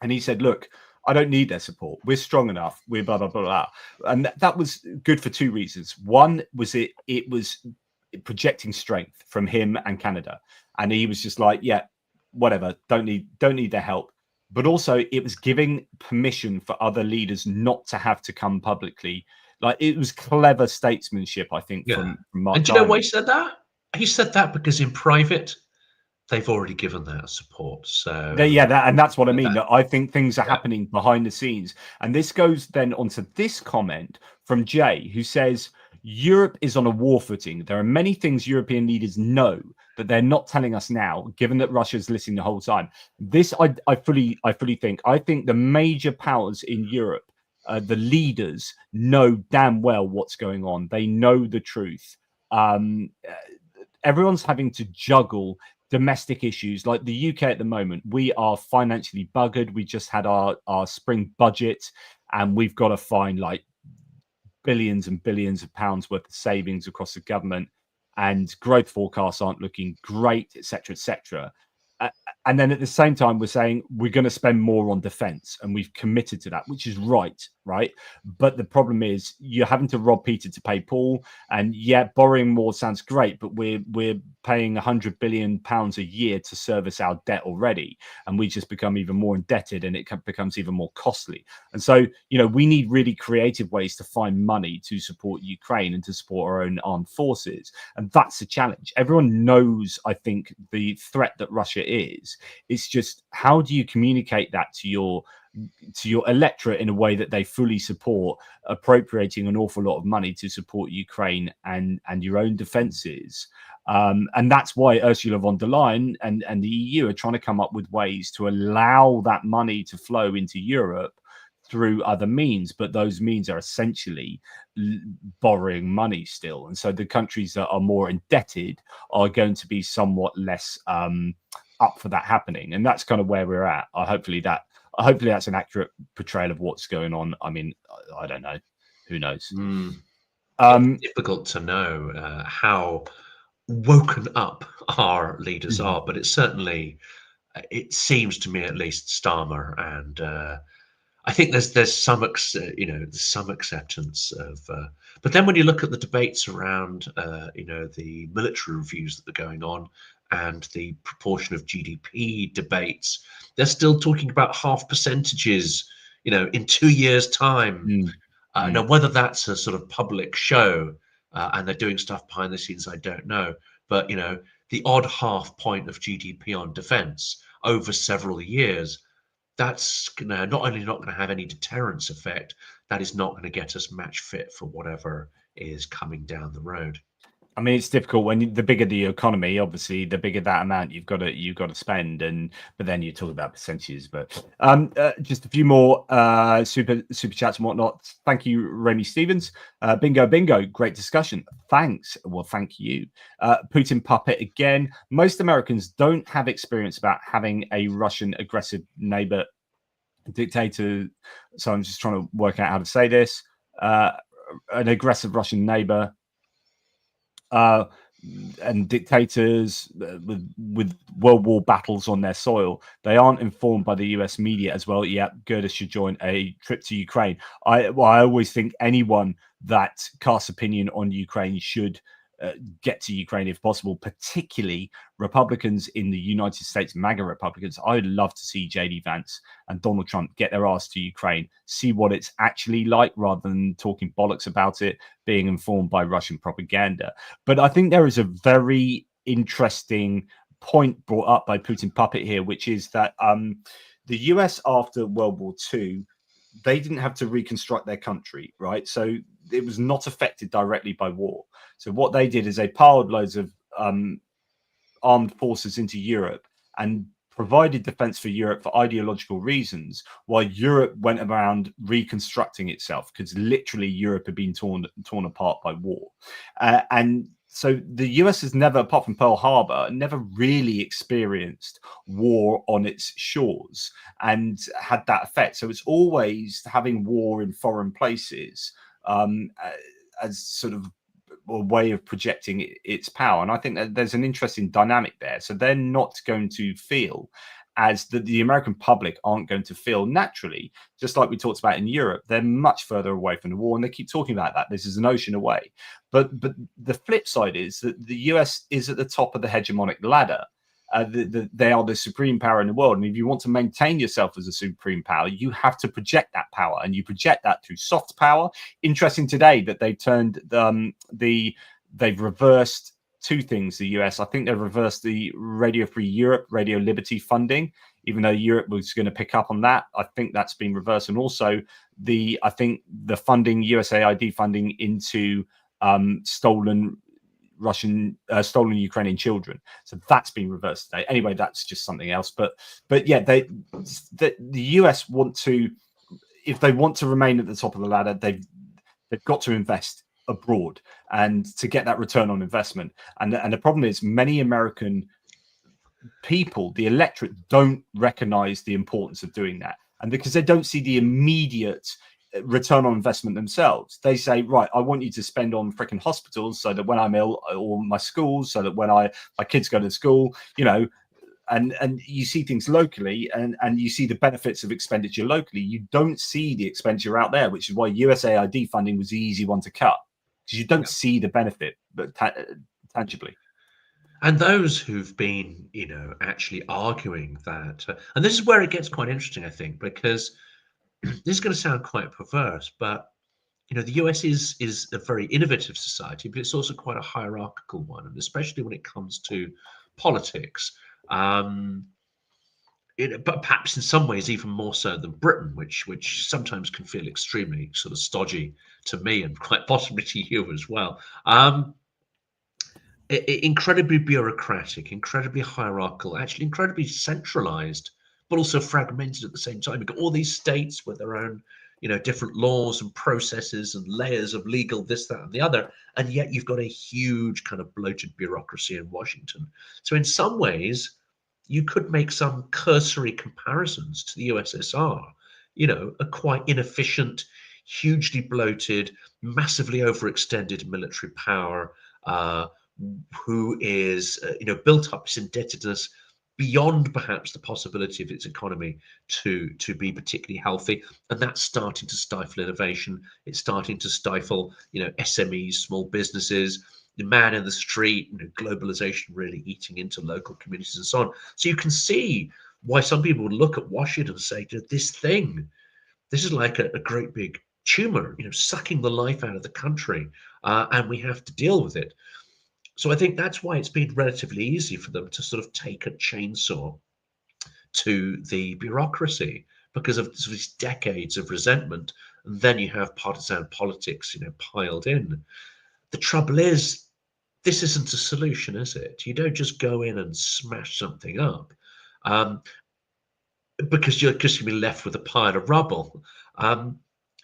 And he said, look, I don't need their support. We're strong enough. We're blah, blah, blah, blah. And that was good for two reasons. One was it was projecting strength from him and Canada. And he was just like, yeah, whatever, don't need their help. But also it was giving permission for other leaders not to have to come publicly. Like, it was clever statesmanship, I think, from Mark. And do you know why he said that? He said that because in private, they've already given that support. So and that's what I mean. I think things are happening behind the scenes. And this goes then onto this comment from Jay, who says, Europe is on a war footing. There are many things European leaders know that they're not telling us now, given that Russia's listening the whole time. This I fully think. I think the major powers in Europe, the leaders, know damn well what's going on. They know the truth. Everyone's having to juggle domestic issues like the UK at the moment. We are financially buggered. We just had our spring budget, and we've got to find like billions and billions of pounds worth of savings across the government, and growth forecasts aren't looking great, etc., etc. And then at the same time, we're saying we're going to spend more on defense, and we've committed to that, which is right? But the problem is you're having to rob Peter to pay Paul. And yeah, borrowing more sounds great, but we're paying £100 billion a year to service our debt already, and we just become even more indebted, and it becomes even more costly. And so, we need really creative ways to find money to support Ukraine and to support our own armed forces. And that's a challenge. Everyone knows, I think, the threat that Russia is. It's just, how do you communicate that to your electorate in a way that they fully support appropriating an awful lot of money to support Ukraine and your own defenses? And that's why Ursula von der Leyen and the EU are trying to come up with ways to allow that money to flow into Europe through other means, but those means are essentially borrowing money still. And so the countries that are more indebted are going to be somewhat less up for that happening. And that's kind of where we're at. Hopefully that's an accurate portrayal of what's going on. I mean, I don't know. Who knows? It's difficult to know how woken up our leaders are, but it's certainly, it seems to me at least, Starmer, and I think there's some some acceptance of. But then when you look at the debates around the military reviews that are going on and the proportion of GDP debates, they're still talking about half percentages, in 2 years' time. Now, whether that's a sort of public show and they're doing stuff behind the scenes, I don't know. But, the odd half point of GDP on defense over several years, that's not only not going to have any deterrence effect, that is not going to get us match fit for whatever is coming down the road. I mean, it's difficult when the bigger the economy, obviously, the bigger that amount you've got to spend, but then you talk about percentages. But just a few more super chats and whatnot. Thank you, Remy Stevens. Bingo, great discussion. Thanks. Well, thank you. Putin puppet again. Most Americans don't have experience about having a Russian aggressive neighbor dictator. So I'm just trying to work out how to say this. An aggressive Russian neighbor. And dictators with world war battles on their soil. They aren't informed by the US media as well. Yeah, Gerda should join a trip to Ukraine. I always think anyone that casts opinion on Ukraine should get to Ukraine if possible, particularly Republicans in the United States, MAGA Republicans. I would love to see JD Vance and Donald Trump get their ass to Ukraine, see what it's actually like rather than talking bollocks about it, being informed by Russian propaganda. But I think there is a very interesting point brought up by Putin Puppet here, which is that the US after World War II, they didn't have to reconstruct their country, right? So it was not affected directly by war. So what they did is they piled loads of armed forces into Europe and provided defense for Europe for ideological reasons, while Europe went around reconstructing itself, because literally Europe had been torn apart by war. And so the US has never, apart from Pearl Harbor, never really experienced war on its shores and had that effect. So it's always having war in foreign places as sort of a way of projecting its power. And I think that there's an interesting dynamic there. So they're not going to feel as the American public aren't going to feel naturally, just like we talked about in Europe. They're much further away from the war, and they keep talking about that. This is an ocean away. But the flip side is that the US is at the top of the hegemonic ladder. They are the supreme power in the world. And if you want to maintain yourself as a supreme power, you have to project that power, and you project that through soft power. Interesting today that they've turned they've reversed two things. The US, I think they've reversed the Radio Free Europe, Radio Liberty funding, even though Europe was going to pick up on that. I think that's been reversed. And also I think the funding, USAID funding into stolen Ukrainian children. So that's been reversed today. Anyway, that's just something else. But yeah, the US want to, if they want to remain at the top of the ladder, they've got to invest abroad and to get that return on investment. And the problem is many American people, the electorate, don't recognize the importance of doing that. And because they don't see the immediate return on investment themselves, they say, right, I want you to spend on freaking hospitals so that when I'm ill, or my schools so that when my kids go to school, and you see things locally, and you see the benefits of expenditure locally. You don't see the expenditure out there, which is why USAID funding was the easy one to cut, because you don't see the benefit but tangibly. And those who've been, actually arguing that, and this is where it gets quite interesting, I think, because this is going to sound quite perverse, but the US is a very innovative society, but it's also quite a hierarchical one, and especially when it comes to politics. But perhaps in some ways even more so than Britain, which sometimes can feel extremely sort of stodgy to me, and quite possibly to you as well. Incredibly bureaucratic, incredibly hierarchical, actually incredibly centralized, but also fragmented at the same time. You've got all these states with their own, different laws and processes and layers of legal this, that, and the other, and yet you've got a huge kind of bloated bureaucracy in Washington. So in some ways, you could make some cursory comparisons to the USSR, a quite inefficient, hugely bloated, massively overextended military power, who is, built up its indebtedness beyond perhaps the possibility of its economy to be particularly healthy. And that's starting to stifle innovation. It's starting to stifle, SMEs, small businesses, the man in the street, globalization really eating into local communities and so on. So you can see why some people would look at Washington and say, this is like a great big tumor, sucking the life out of the country, and we have to deal with it. So I think that's why it's been relatively easy for them to sort of take a chainsaw to the bureaucracy, because of these decades of resentment. And then you have partisan politics, piled in. The trouble is, this isn't a solution, is it? You don't just go in and smash something up. Because you're just going to be left with a pile of rubble.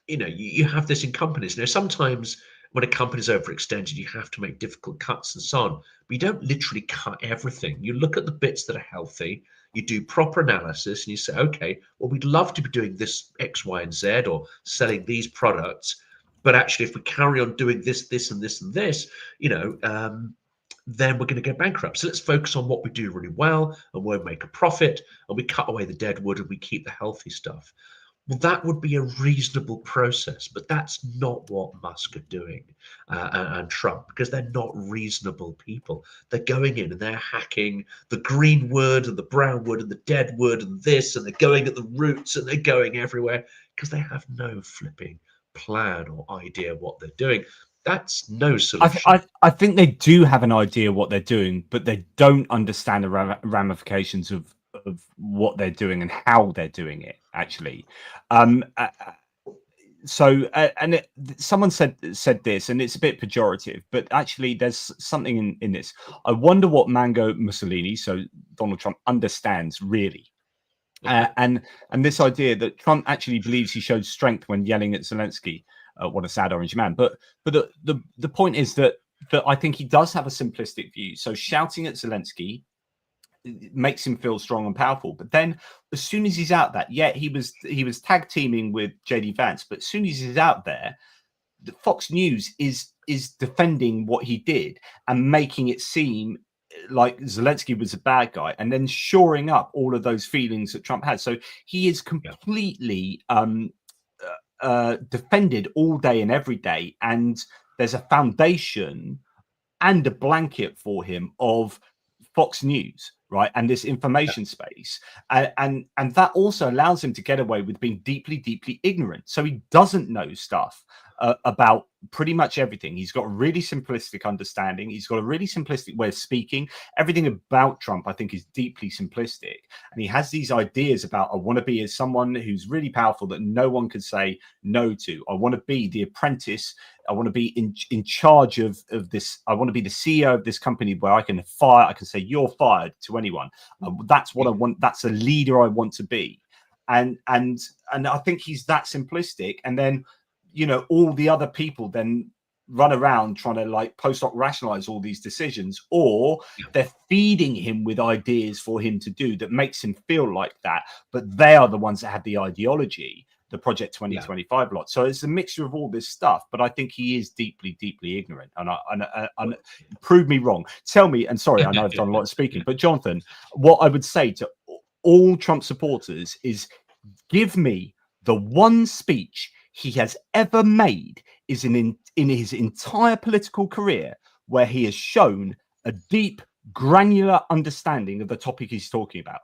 You have this in companies. Now, sometimes when a company's overextended, you have to make difficult cuts and so on. But you don't literally cut everything. You look at the bits that are healthy, you do proper analysis, and you say, okay, well, we'd love to be doing this X, Y, and Z, or selling these products. But actually, if we carry on doing this, this, and this, and this, then we're going to go bankrupt. So let's focus on what we do really well and where we make a profit, and we cut away the dead wood and we keep the healthy stuff. Well, that would be a reasonable process, but that's not what Musk are doing and Trump, because they're not reasonable people. They're going in and they're hacking the green wood and the brown wood and the dead wood and this, and they're going at the roots and they're going everywhere because they have no flipping plan or idea what they're doing. That's no solution. I think they do have an idea what they're doing, but they don't understand the ramifications of what they're doing and how they're doing it. Actually, someone said this, and it's a bit pejorative, but actually, there's something in this. I wonder what Mango Mussolini, so Donald Trump, understands really. And this idea that Trump actually believes he showed strength when yelling at Zelensky. What a sad orange man. But the point is that I think he does have a simplistic view. So shouting at Zelensky makes him feel strong and powerful. But then as soon as he's out that, he was tag teaming with JD Vance, but as soon as he's out there, the Fox News is defending what he did and making it seem like Zelensky was a bad guy, and then shoring up all of those feelings that Trump had. So he is completely defended all day and every day, and there's a foundation and a blanket for him of Fox News, right, and this information space, and that also allows him to get away with being deeply ignorant. So he doesn't know stuff about pretty much everything. He's got a really simplistic understanding. He's got a really simplistic way of speaking. Everything about Trump, I think, is deeply simplistic. And he has these ideas about, I want to be as someone who's really powerful that no one can say no to. I want to be the apprentice. I want to be in charge of this. I want to be the CEO of this company where I can say you're fired to anyone. That's what I want. That's a leader I want to be. And I think he's that simplistic. And then, all the other people then run around trying to like post hoc rationalize all these decisions, or they're feeding him with ideas for him to do that makes him feel like that. But they are the ones that have the ideology, the Project 2025 lot. So it's a mixture of all this stuff, but I think he is deeply ignorant. And prove me wrong. Tell me, and sorry, I know I've done a lot of speaking, but Jonathan, what I would say to all Trump supporters is give me the one speech he has ever made is in his entire political career where he has shown a deep, granular understanding of the topic he's talking about.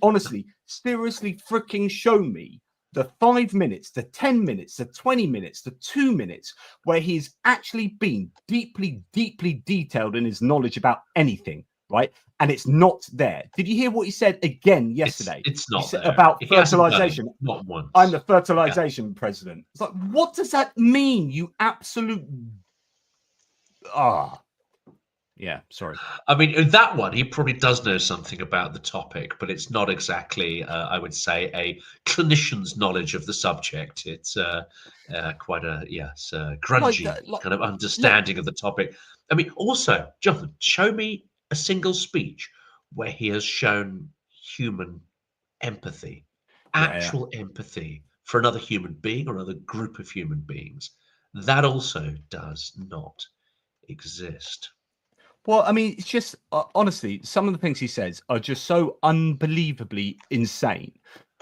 Honestly, seriously freaking show me the 5 minutes, the 10 minutes, the 20 minutes, the 2 minutes where he's actually been deeply detailed in his knowledge about anything, right? And it's not there. Did you hear what he said again yesterday? It's not there. About fertilization. Not once. I'm the fertilization president. It's like, what does that mean? You absolute. Yeah, sorry. I mean, that one, he probably does know something about the topic, but it's not exactly, I would say, a clinician's knowledge of the subject. It's quite a, grungy kind of understanding of the topic. I mean, also, Jonathan, show me a single speech where he has shown human empathy, actual empathy for another human being or another group of human beings. That also does not exist. Well, I mean, it's just honestly, some of the things he says are just so unbelievably insane.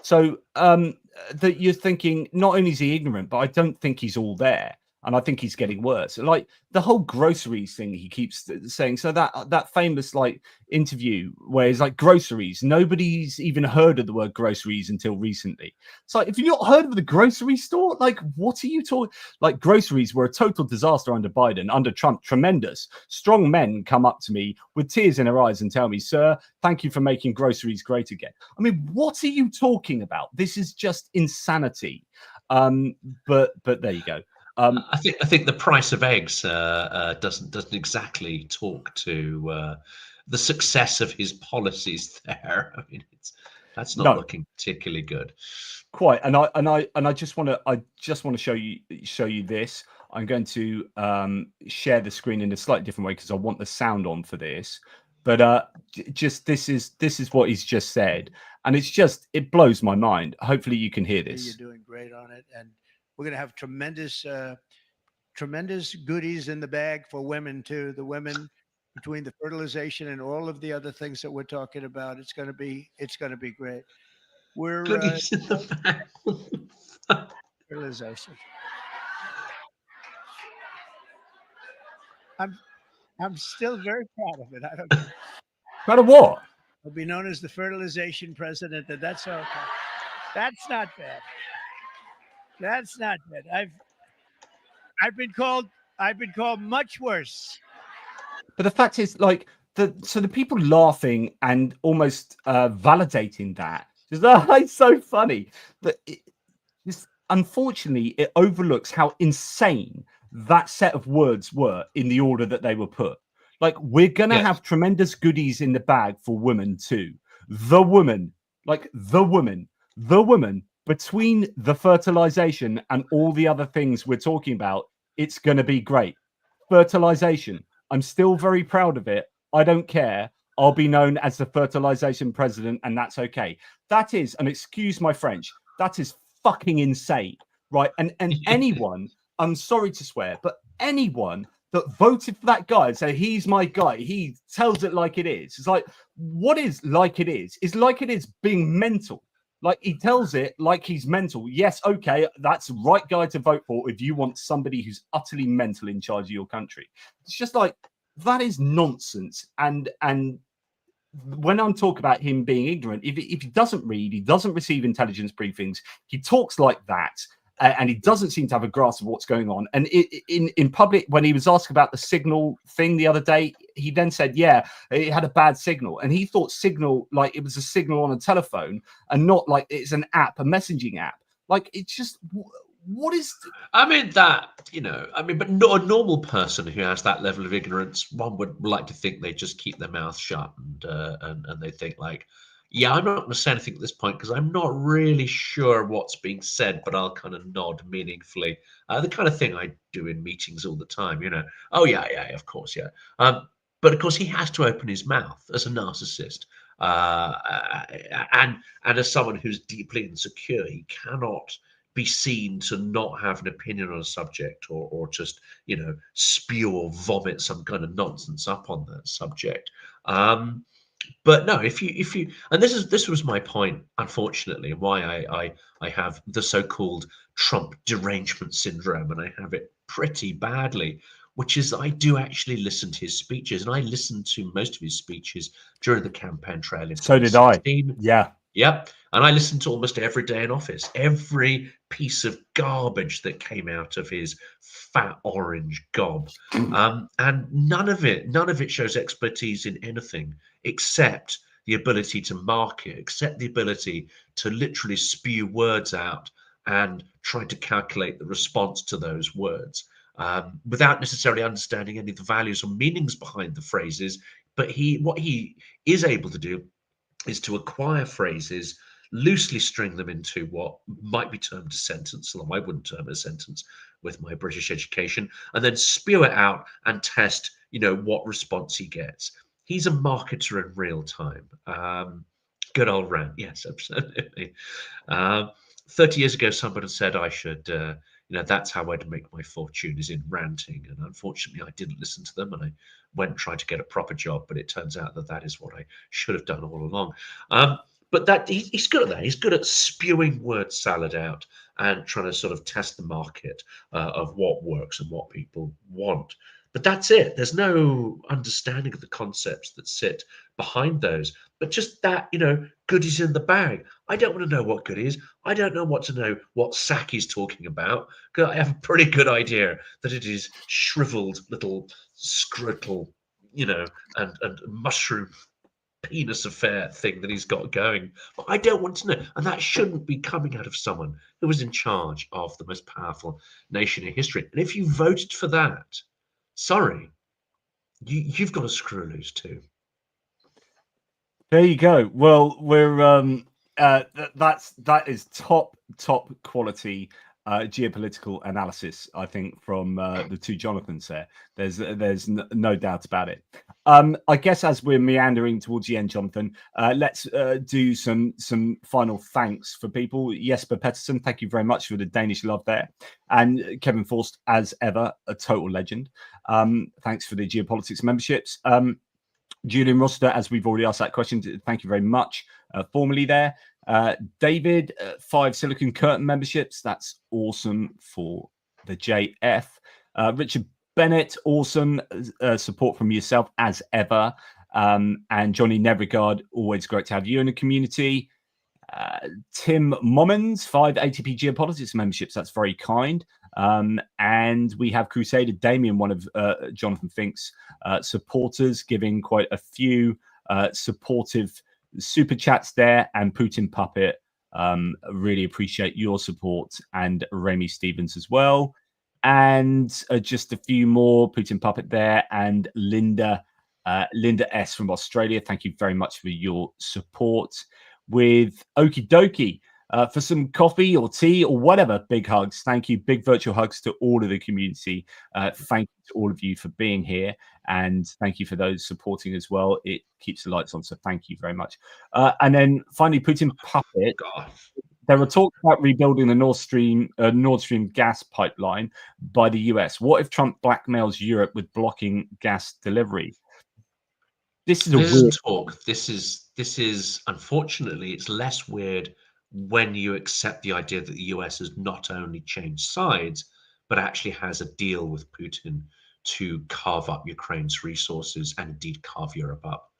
So that you're thinking not only is he ignorant, but I don't think he's all there. And I think he's getting worse. Like the whole groceries thing he keeps saying. So that famous like interview where he's like groceries. Nobody's even heard of the word groceries until recently. It's like, if you've not heard of the grocery store, like what are you talking? Like groceries were a total disaster under Biden. Under Trump, tremendous. Strong men come up to me with tears in their eyes and tell me, "Sir, thank you for making groceries great again." I mean, what are you talking about? This is just insanity. But there you go. I think the price of eggs doesn't exactly talk to the success of his policies there. I mean, that's not looking particularly good. Quite, and I just want to show you this. I'm going to share the screen in a slightly different way because I want the sound on for this. But just this is what he's just said, and it blows my mind. Hopefully you can hear this. You're doing great on it, and we're going to have tremendous goodies in the bag for women too. The women, between the fertilization and all of the other things that we're talking about, it's going to be great. We're Goodies in the bag. fertilization. I'm still very proud of it. I don't care. Proud of what? I'll be known as the fertilization president, and that's okay. That's not bad. That's not bad. I've been called much worse. But the fact is, like, the people laughing and almost validating that, it's so funny. But unfortunately, it overlooks how insane that set of words were in the order that they were put. Like, we're going to have tremendous goodies in the bag for women too. The woman, between the fertilization and all the other things we're talking about, it's going to be great. Fertilization. I'm still very proud of it. I don't care. I'll be known as the fertilization president, and that's okay. That is, and excuse my French, that is fucking insane, right? And anyone, I'm sorry to swear, but anyone that voted for that guy and say he's my guy, he tells it like it is. It's like, what is like it is? Is like it is being mental. Like, he tells it like he's mental. Yes, okay, that's the right guy to vote for if you want somebody who's utterly mental in charge of your country. It's just like, that is nonsense. And when I'm talking about him being ignorant, if he doesn't read, he doesn't receive intelligence briefings, he talks like that, and he doesn't seem to have a grasp of what's going on. And in public, when he was asked about the signal thing the other day, he then said, yeah, it had a bad signal. And he thought signal, like it was a signal on a telephone and not like it's an app, a messaging app. Like, it's just, what is... I mean, but not a normal person who has that level of ignorance, one would like to think they just keep their mouth shut and they think like, yeah, I'm not going to say anything at this point because I'm not really sure what's being said, but I'll kind of nod meaningfully. The kind of thing I do in meetings all the time, Oh, yeah, of course, yeah. But of course, he has to open his mouth as a narcissist. And as someone who's deeply insecure, he cannot be seen to not have an opinion on a subject or just, spew or vomit some kind of nonsense up on that subject. But no, if you, and this was my point, unfortunately, why I have the so-called Trump derangement syndrome, and I have it pretty badly, which is I do actually listen to his speeches, and I listened to most of his speeches during the campaign trail in So did I. 2016. Yeah. Yep. And I listened to almost every day in office, every piece of garbage that came out of his fat orange gob. And none of it shows expertise in anything except the ability to market, except the ability to literally spew words out and try to calculate the response to those words without necessarily understanding any of the values or meanings behind the phrases. But what he is able to do is to acquire phrases, loosely string them into what might be termed a sentence, although I wouldn't term it a sentence with my British education, and then spew it out and test, what response he gets. He's a marketer in real time. Good old rant, yes, absolutely. 30 years ago, somebody said I should, that's how I'd make my fortune, is in ranting. And unfortunately, I didn't listen to them, and I went trying to get a proper job. But it turns out that is what I should have done all along. But that he's good at that. He's good at spewing word salad out and trying to sort of test the market of what works and what people want. But that's it. There's no understanding of the concepts that sit behind those. But just that, goodies in the bag. I don't want to know what good is. I don't want to know what sack he's talking about, because I have a pretty good idea that it is shriveled little scrotal, and mushroom penis affair thing that he's got going. But I don't want to know. And that shouldn't be coming out of someone who was in charge of the most powerful nation in history. And if you voted for that, sorry, you've got to screw loose too. There you go. Well, we're that is top quality geopolitical analysis, I think, from the two Jonathans there. There's no doubt about it. I guess as we're meandering towards the end, Jonathan, let's do some final thanks for people. Jesper Pettersson, thank you very much for the Danish love there, and Kevin Forst, as ever, a total legend. Thanks for the geopolitics memberships. Julian Roster, as we've already asked that question, thank you very much formally there. David, 5 Silicon Curtain memberships. That's awesome for the JF. Richard Bennett, awesome support from yourself as ever. And Johnny Nevregard, always great to have you in the community. Tim Mommons, 5 ATP Geopolitics memberships. That's very kind. And we have Crusader Damien, one of Jonathan Fink's supporters, giving quite a few supportive super chats there. And Putin Puppet, really appreciate your support, and Remy Stevens as well. And just a few more, Putin Puppet there, and Linda S from Australia. Thank you very much for your support. With Okie Dokie, for some coffee or tea or whatever. Big hugs. Thank you. Big virtual hugs to all of the community. Thank you to all of you for being here. And thank you for those supporting as well. It keeps the lights on. So thank you very much. And then finally, Putin Puppet. There were talks about rebuilding the Nord Stream gas pipeline by the US. What if Trump blackmails Europe with blocking gas delivery? This is a weird talk. This is unfortunately, it's less weird when you accept the idea that the US has not only changed sides, but actually has a deal with Putin to carve up Ukraine's resources and indeed carve Europe up.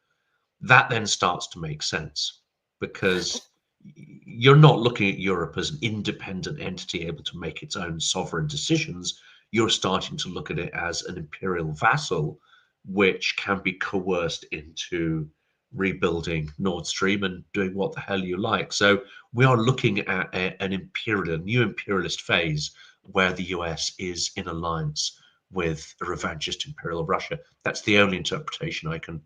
That then starts to make sense, because you're not looking at Europe as an independent entity able to make its own sovereign decisions. You're starting to look at it as an imperial vassal, which can be coerced into rebuilding Nord Stream and doing what the hell you like. So we are looking at a new imperialist phase where the US is in alliance with a revanchist imperial Russia. That's the only interpretation I can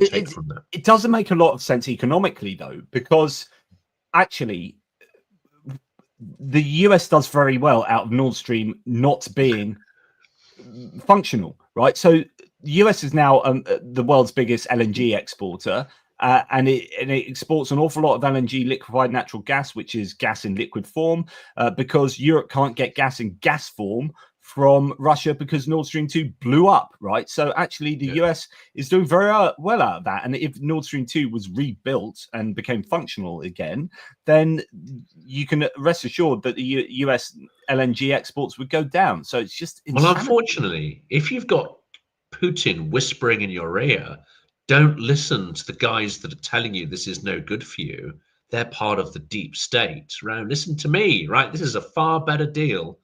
take from that. It doesn't make a lot of sense economically, though, because actually the US does very well out of Nord Stream not being functional, right? So the US is now the world's biggest LNG exporter, and it exports an awful lot of LNG, liquefied natural gas, which is gas in liquid form, because Europe can't get gas in gas form from Russia because Nord Stream 2 blew up, right? So actually the US is doing very well out of that. And if Nord Stream 2 was rebuilt and became functional again, then you can rest assured that the US LNG exports would go down. So it's just insanity. Well, unfortunately, if you've got Putin whispering in your ear, don't listen to the guys that are telling you this is no good for you. They're part of the deep state, right? Listen to me, right? This is a far better deal.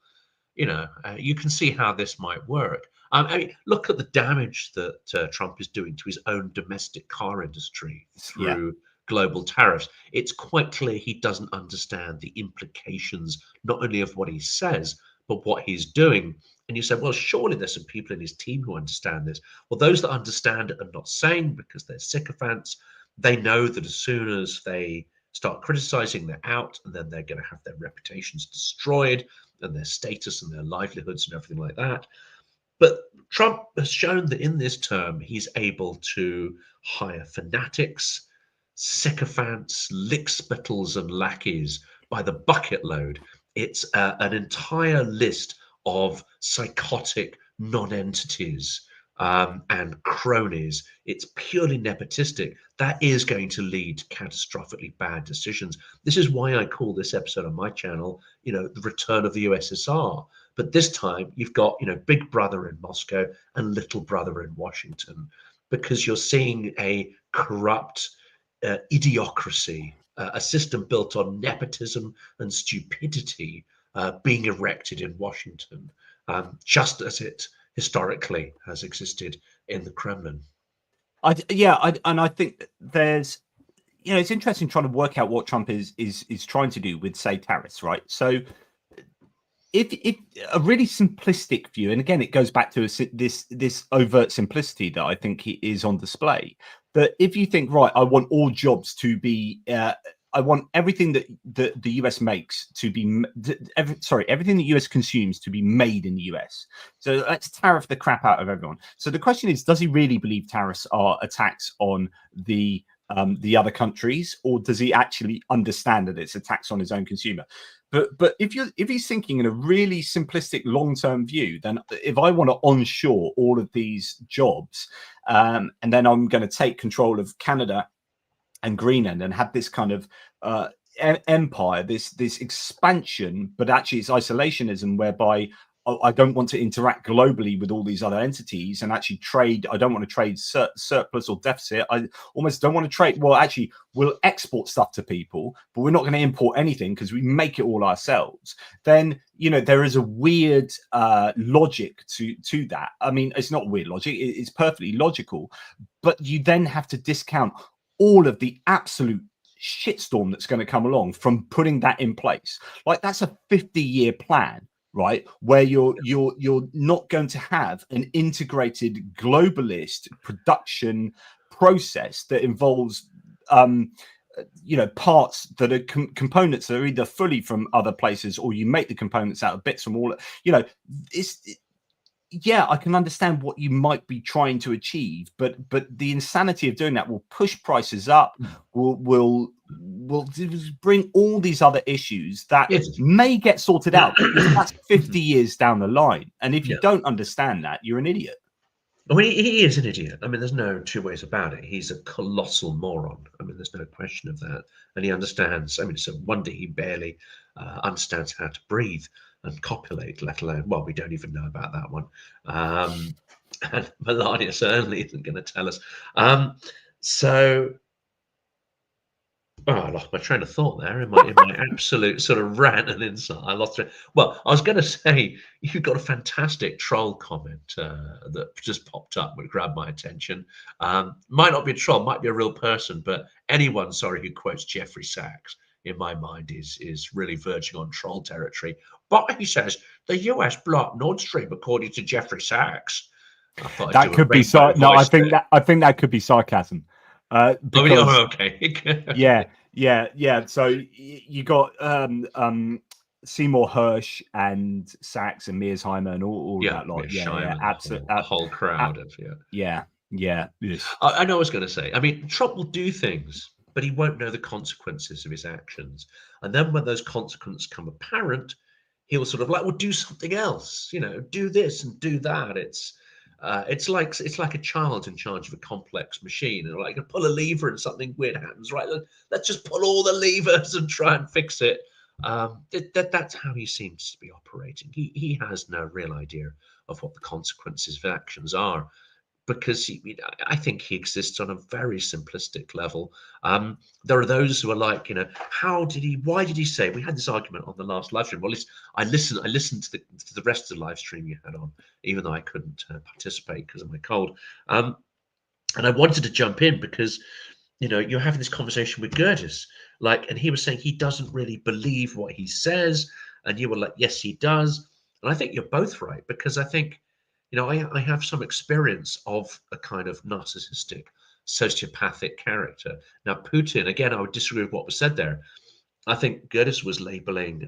You know, you can see how this might work. I mean, look at the damage that Trump is doing to his own domestic car industry through global tariffs. It's quite clear he doesn't understand the implications, not only of what he says, but what he's doing. And you say, well, surely there's some people in his team who understand this. Well, those that understand it are not saying, because they're sycophants. They know that as soon as they start criticizing, they're out, and then they're going to have their reputations destroyed, and their status and their livelihoods and everything like that. But Trump has shown that in this term, he's able to hire fanatics, sycophants, lickspittles, and lackeys by the bucket load. It's an entire list of psychotic non-entities and cronies. It's purely nepotistic. That is going to lead to catastrophically bad decisions. This is why I call this episode on my channel, you know, the return of the USSR. But this time you've got, you know, big brother in Moscow and little brother in Washington, because you're seeing a corrupt idiocracy, a system built on nepotism and stupidity being erected in Washington, just as it historically has existed in the Kremlin. And I think there's, it's interesting trying to work out what Trump is trying to do with, say, tariffs, right? So if a really simplistic view, and again, it goes back to this overt simplicity that I think is on display, that if you think, right, I want all jobs to be, I want everything that the US makes to be, everything the US consumes to be made in the US. So let's tariff the crap out of everyone. So the question is, does he really believe tariffs are a tax on the other countries, or does he actually understand that it's a tax on his own consumer? But if he's thinking in a really simplistic long-term view, then if I want to onshore all of these jobs, and then I'm going to take control of Canada and Greenland and have this kind of empire, this expansion, but actually it's isolationism, whereby I don't want to interact globally with all these other entities and actually trade. I don't want to trade surplus or deficit. I almost don't want to trade. Well, actually, we'll export stuff to people, but we're not going to import anything because we make it all ourselves. Then, there is a weird logic to that. I mean, it's not weird logic. It's perfectly logical, but you then have to discount all of the absolute shitstorm that's going to come along from putting that in place. Like, that's a 50-year plan, right? Where you're not going to have an integrated globalist production process that involves parts that are components that are either fully from other places, or you make the components out of bits from all. Yeah, I can understand what you might be trying to achieve, but the insanity of doing that will push prices up, will bring all these other issues that may get sorted out. That's 50 years down the line. And if you don't understand that, you're an idiot. I mean, he is an idiot. I mean, there's no two ways about it. He's a colossal moron. I mean, there's no question of that. And he understands. I mean, it's a wonder he barely understands how to breathe and copulate, let alone, well, we don't even know about that one. And Melania certainly isn't going to tell us. I lost my train of thought there in my absolute sort of rant and insight. I lost it. Well, I was going to say, you've got a fantastic troll comment that just popped up, which grabbed my attention. Might not be a troll, might be a real person, but anyone, who quotes Jeffrey Sachs, in my mind, is really verging on troll territory. But he says the US blocked Nord Stream, according to Jeffrey Sachs. I thought that could be no. I think that could be sarcasm. Because, okay. yeah. So you got Seymour Hersh and Sachs and Mearsheimer and all that lot. Absolutely, the whole crowd of yeah. I know what I was going to say. I mean, Trump will do things, but he won't know the consequences of his actions. And then when those consequences come apparent, he'll sort of well, do something else. Do this and do that. It's like a child in charge of a complex machine, and like pull a lever and something weird happens. Right, let's just pull all the levers and try and fix it. That's how he seems to be operating. He has no real idea of what the consequences of actions are, because I think he exists on a very simplistic level. There are those who are like, why did he say? We had this argument on the last live stream. Well, I listened to the rest of the live stream you had on, even though I couldn't participate because of my cold. And I wanted to jump in because, you're having this conversation with Gerdes, and he was saying he doesn't really believe what he says. And you were like, yes, he does. And I think you're both right, because I think, I have some experience of a kind of narcissistic, sociopathic character. Now, Putin, again, I would disagree with what was said there. I think Gerdes was labeling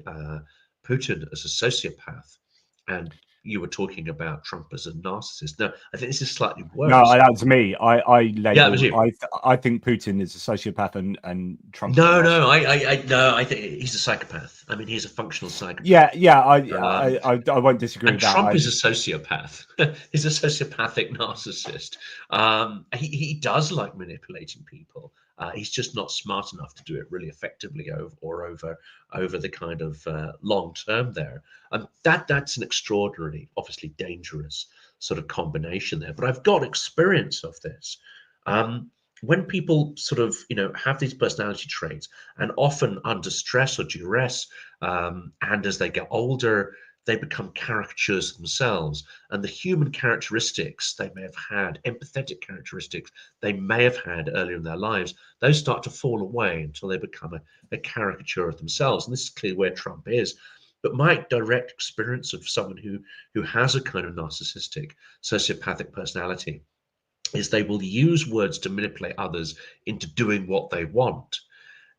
Putin as a sociopath, and you were talking about Trump as a narcissist. No, I think this is slightly worse. No, that was me. I label. I think Putin is a sociopath and Trump. No, I think he's a psychopath. I mean, he's a functional psychopath. Yeah. I won't disagree with that. Trump is a sociopath. He's a sociopathic narcissist. He does like manipulating people. He's just not smart enough to do it really effectively over the kind of long term there. That's an extraordinarily, obviously dangerous sort of combination there. But I've got experience of this. When people sort of, have these personality traits, and often under stress or duress, and as they get older, they become caricatures themselves. And the human characteristics they may have had, empathetic characteristics they may have had earlier in their lives, those start to fall away until they become a caricature of themselves. And this is clearly where Trump is. But my direct experience of someone who has a kind of narcissistic, sociopathic personality is they will use words to manipulate others into doing what they want.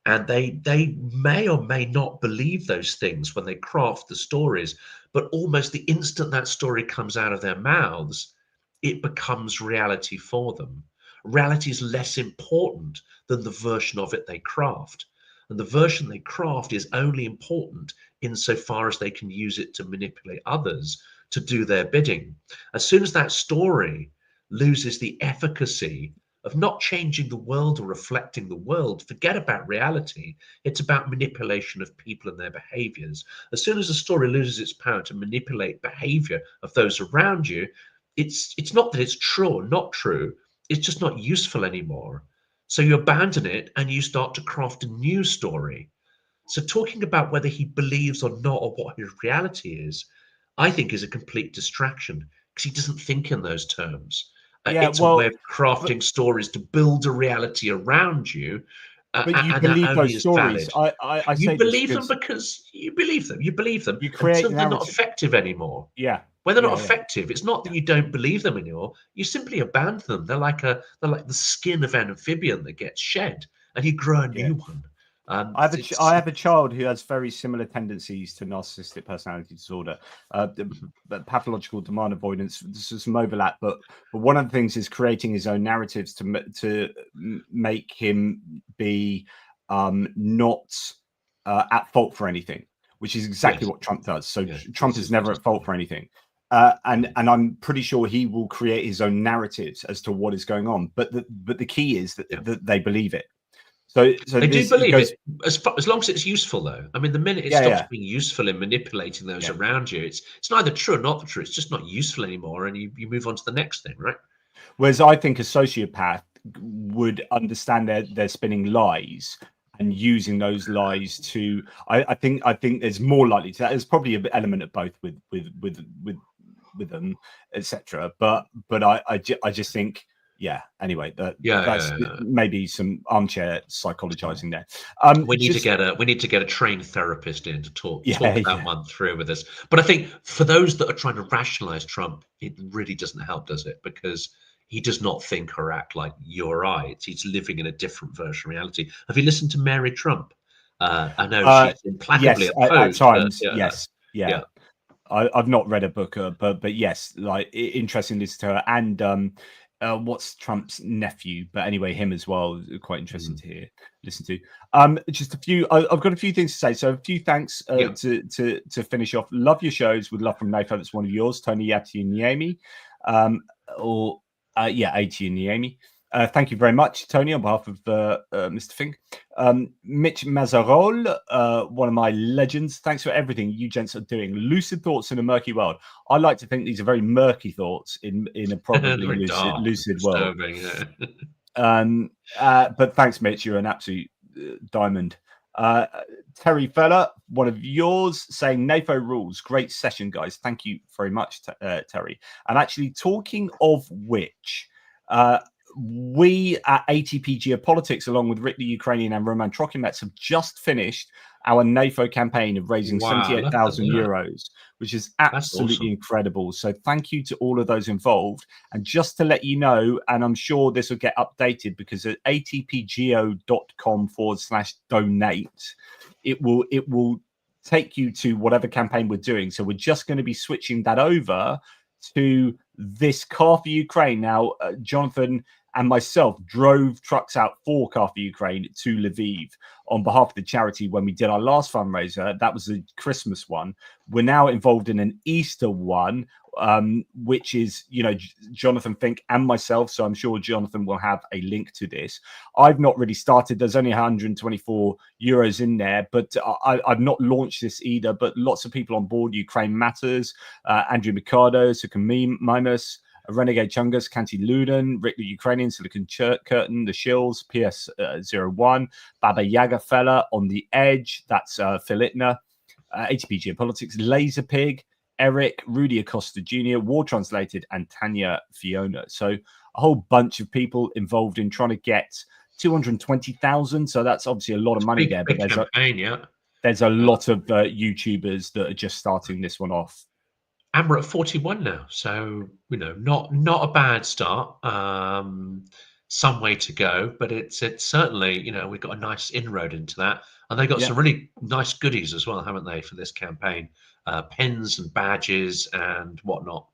And they may or may not believe those things when they craft the stories, but almost the instant that story comes out of their mouths, it becomes reality for them. Reality is less important than the version of it they craft. And the version they craft is only important insofar as they can use it to manipulate others to do their bidding. As soon as that story loses the efficacy of not changing the world or reflecting the world, forget about reality. It's about manipulation of people and their behaviors. As soon as a story loses its power to manipulate behavior of those around you, it's not that it's true or not true, it's just not useful anymore. So you abandon it and you start to craft a new story. So talking about whether he believes or not, or what his reality is, I think is a complete distraction, because he doesn't think in those terms. Yeah, It's a way of but, crafting stories to build a reality around you, but you and that believe only those is stories. valid. I You say this believe them because because you believe them. You believe them you create until they're not narrative. effective anymore. Yeah, When they're not yeah. effective, it's not that you don't believe them anymore. You simply abandon them. They're like the skin of an amphibian that gets shed, and you grow a Yeah. new one. I have a child who has very similar tendencies to narcissistic personality disorder, pathological demand avoidance. There's some overlap, but one of the things is creating his own narratives to make him be not at fault for anything, which is exactly Yes. what Trump does. So Yeah, Trump this is is never just- at fault for anything. And I'm pretty sure he will create his own narratives as to what is going on. But the key is that, Yeah. that they believe it. So they do this believe goes, it as long as it's useful, though. I mean, the minute it Yeah, stops yeah. being useful in manipulating those Yeah. around you, it's neither true or not true. It's just not useful anymore, and you move on to the next thing, right? Whereas I think a sociopath would understand they're spinning lies and using those lies to. I think there's more likely to that. There's probably an element of both with them, etc. But I just think. Yeah. Anyway, that's maybe some armchair psychologizing there. We need to get a trained therapist in to talk that one through with us. But I think for those that are trying to rationalize Trump, it really doesn't help, does it? Because he does not think or act like you or I. He's living in a different version of reality. Have you listened to Mary Trump? I know she's implacably opposed. At times, but, yes, yeah. I've not read a book, but yes, like interesting to listen to her. And what's Trump's nephew? But anyway, him as well. Quite interesting to listen to. Just a few. I've got a few things to say. So a few thanks to finish off. Love your shows with love from Nathan. That's one of yours, Tony Yati and Niemi, AT and Niemi. Thank you very much, Tony, on behalf of Mr. Fink. Mitch Mazarol, one of my legends. Thanks for everything you gents are doing. Lucid thoughts in a murky world. I like to think these are very murky thoughts in a probably lucid world. But thanks, Mitch. You're an absolute diamond. Terry Feller, one of yours, saying NAFO rules. Great session, guys. Thank you very much, Terry. And actually, talking of which, we at ATP Geopolitics, along with Rick the Ukrainian and Roman Trokimets, have just finished our NAFO campaign of raising 78,000 euros, which is absolutely incredible. So thank you to all of those involved. And just to let you know, and I'm sure this will get updated, because at atpgeo.com/donate, it will take you to whatever campaign we're doing. So we're just going to be switching that over to this Car for Ukraine. Now, Jonathan and myself drove trucks out for Car for Ukraine to Lviv on behalf of the charity when we did our last fundraiser. That was a Christmas one. We're now involved in an Easter one, which is, Jonathan Fink and myself. So I'm sure Jonathan will have a link to this. I've not really started. There's only 124 euros in there, but I've not launched this either. But lots of people on board. Ukraine Matters, Andrew Mikado, Sukhumi Mimus, Renegade Chungus, Kanti Luden, Rick the Ukrainian, Silicon Curtain, The Shills, PS01, Baba Yaga Fella, On the Edge, that's Phil Ittner, ATP Geopolitics, Laser Pig, Eric, Rudy Acosta Jr., War Translated, and Tanya Fiona. So a whole bunch of people involved in trying to get 220,000. So that's obviously a lot of money there. Big But campaign, there's a lot of YouTubers that are just starting this one off. And we're at 41 now, so not a bad start. Some way to go, but it's certainly we've got a nice inroad into that, and they got some really nice goodies as well, haven't they, for this campaign? Pins and badges and whatnot.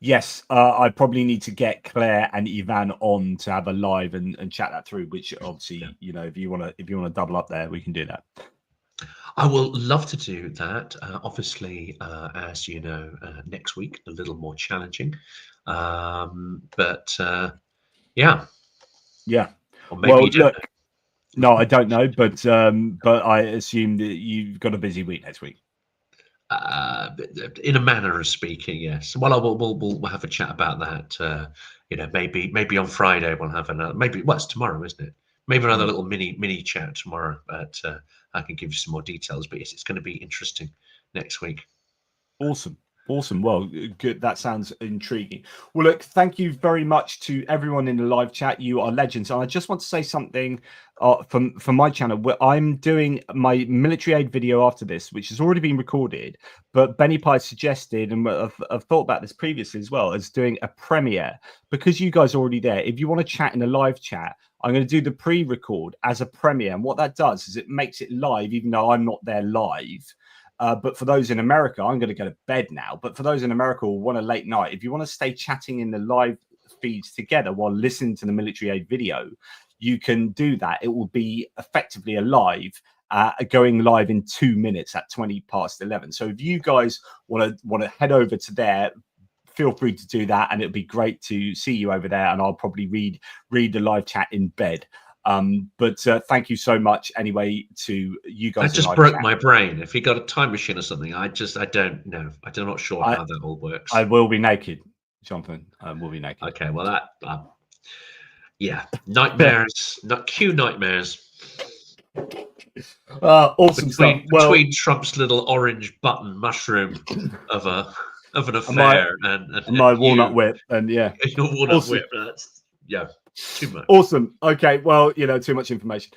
Yes, I probably need to get Claire and Ivan on to have a live and chat that through. Which obviously, if you want to double up there, we can do that. I will love to do that. Obviously, as you know, next week a little more challenging, but yeah. Or maybe you don't know. No, I don't know, but I assume that you've got a busy week next week. In a manner of speaking, yes. Well, we'll have a chat about that. Maybe on Friday we'll have another. Maybe it's tomorrow, isn't it? Maybe another little mini chat tomorrow. But I can give you some more details. But yes, it's going to be interesting next week. Awesome. Well, good. That sounds intriguing. Well, look, thank you very much to everyone in the live chat. You are legends. And I just want to say something from my channel. Where I'm doing my military aid video after this, which has already been recorded. But Benny Pye suggested, and I've thought about this previously as well, as doing a premiere. Because you guys are already there, if you want to chat in a live chat, I'm going to do the pre-record as a premiere. And what that does is it makes it live, even though I'm not there live. But for those in America, I'm going to go to bed now. But for those in America who want a late night, if you want to stay chatting in the live feeds together while listening to the military aid video, you can do that. It will be effectively a live, going live in 2 minutes at 11:20. So if you guys want to head over to there, feel free to do that, and it'll be great to see you over there. And I'll probably read the live chat in bed. But thank you so much anyway to you guys. That just broke my brain. If you got a time machine or something, I don't know. I'm not sure how that all works. I will be naked, Jonathan. I will be naked. Okay, well that nightmares, cue nightmares. Awesome between Trump's little orange button mushroom of an affair and my walnut whip, and your walnut whip. That's too much. Awesome. Okay, well, too much information.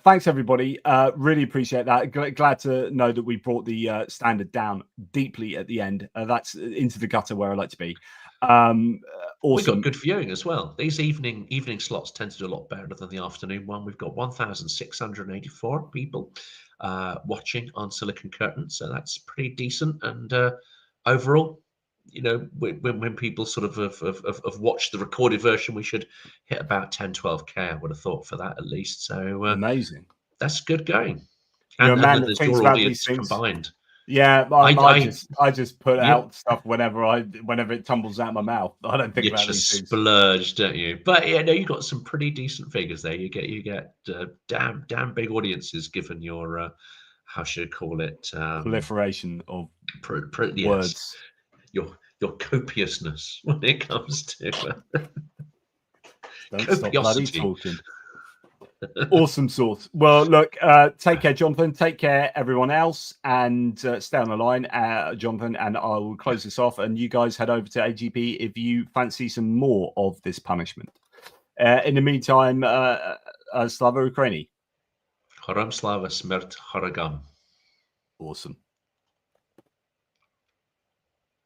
Thanks everybody. Really appreciate that. Glad to know that we brought the standard down deeply at the end. That's into the gutter where I like to be. Awesome. We've got good viewing as well. These evening slots tend to do a lot better than the afternoon one. We've got 1,684 people watching on Silicon Curtain, so that's pretty decent. And overall, when people sort of have watched the recorded version, we should hit about 10-12K. I would have thought for that at least. So amazing. That's good going. You're a man that thinks about these things combined. Yeah, I just put out stuff whenever it tumbles out of my mouth. I don't think about these things. Splurge, don't you? But you got some pretty decent figures there. You get damn big audiences given your how should I call it, proliferation of yes. words. Your copiousness when it comes to don't stop bloody talking. Awesome sauce. Well, look, take care, Jonathan. Take care, everyone else, and stay on the line, Jonathan. And I will close this off. And you guys head over to AGP if you fancy some more of this punishment. In the meantime, Slava Ukraini. Haram Slava Smert Haragam. Awesome.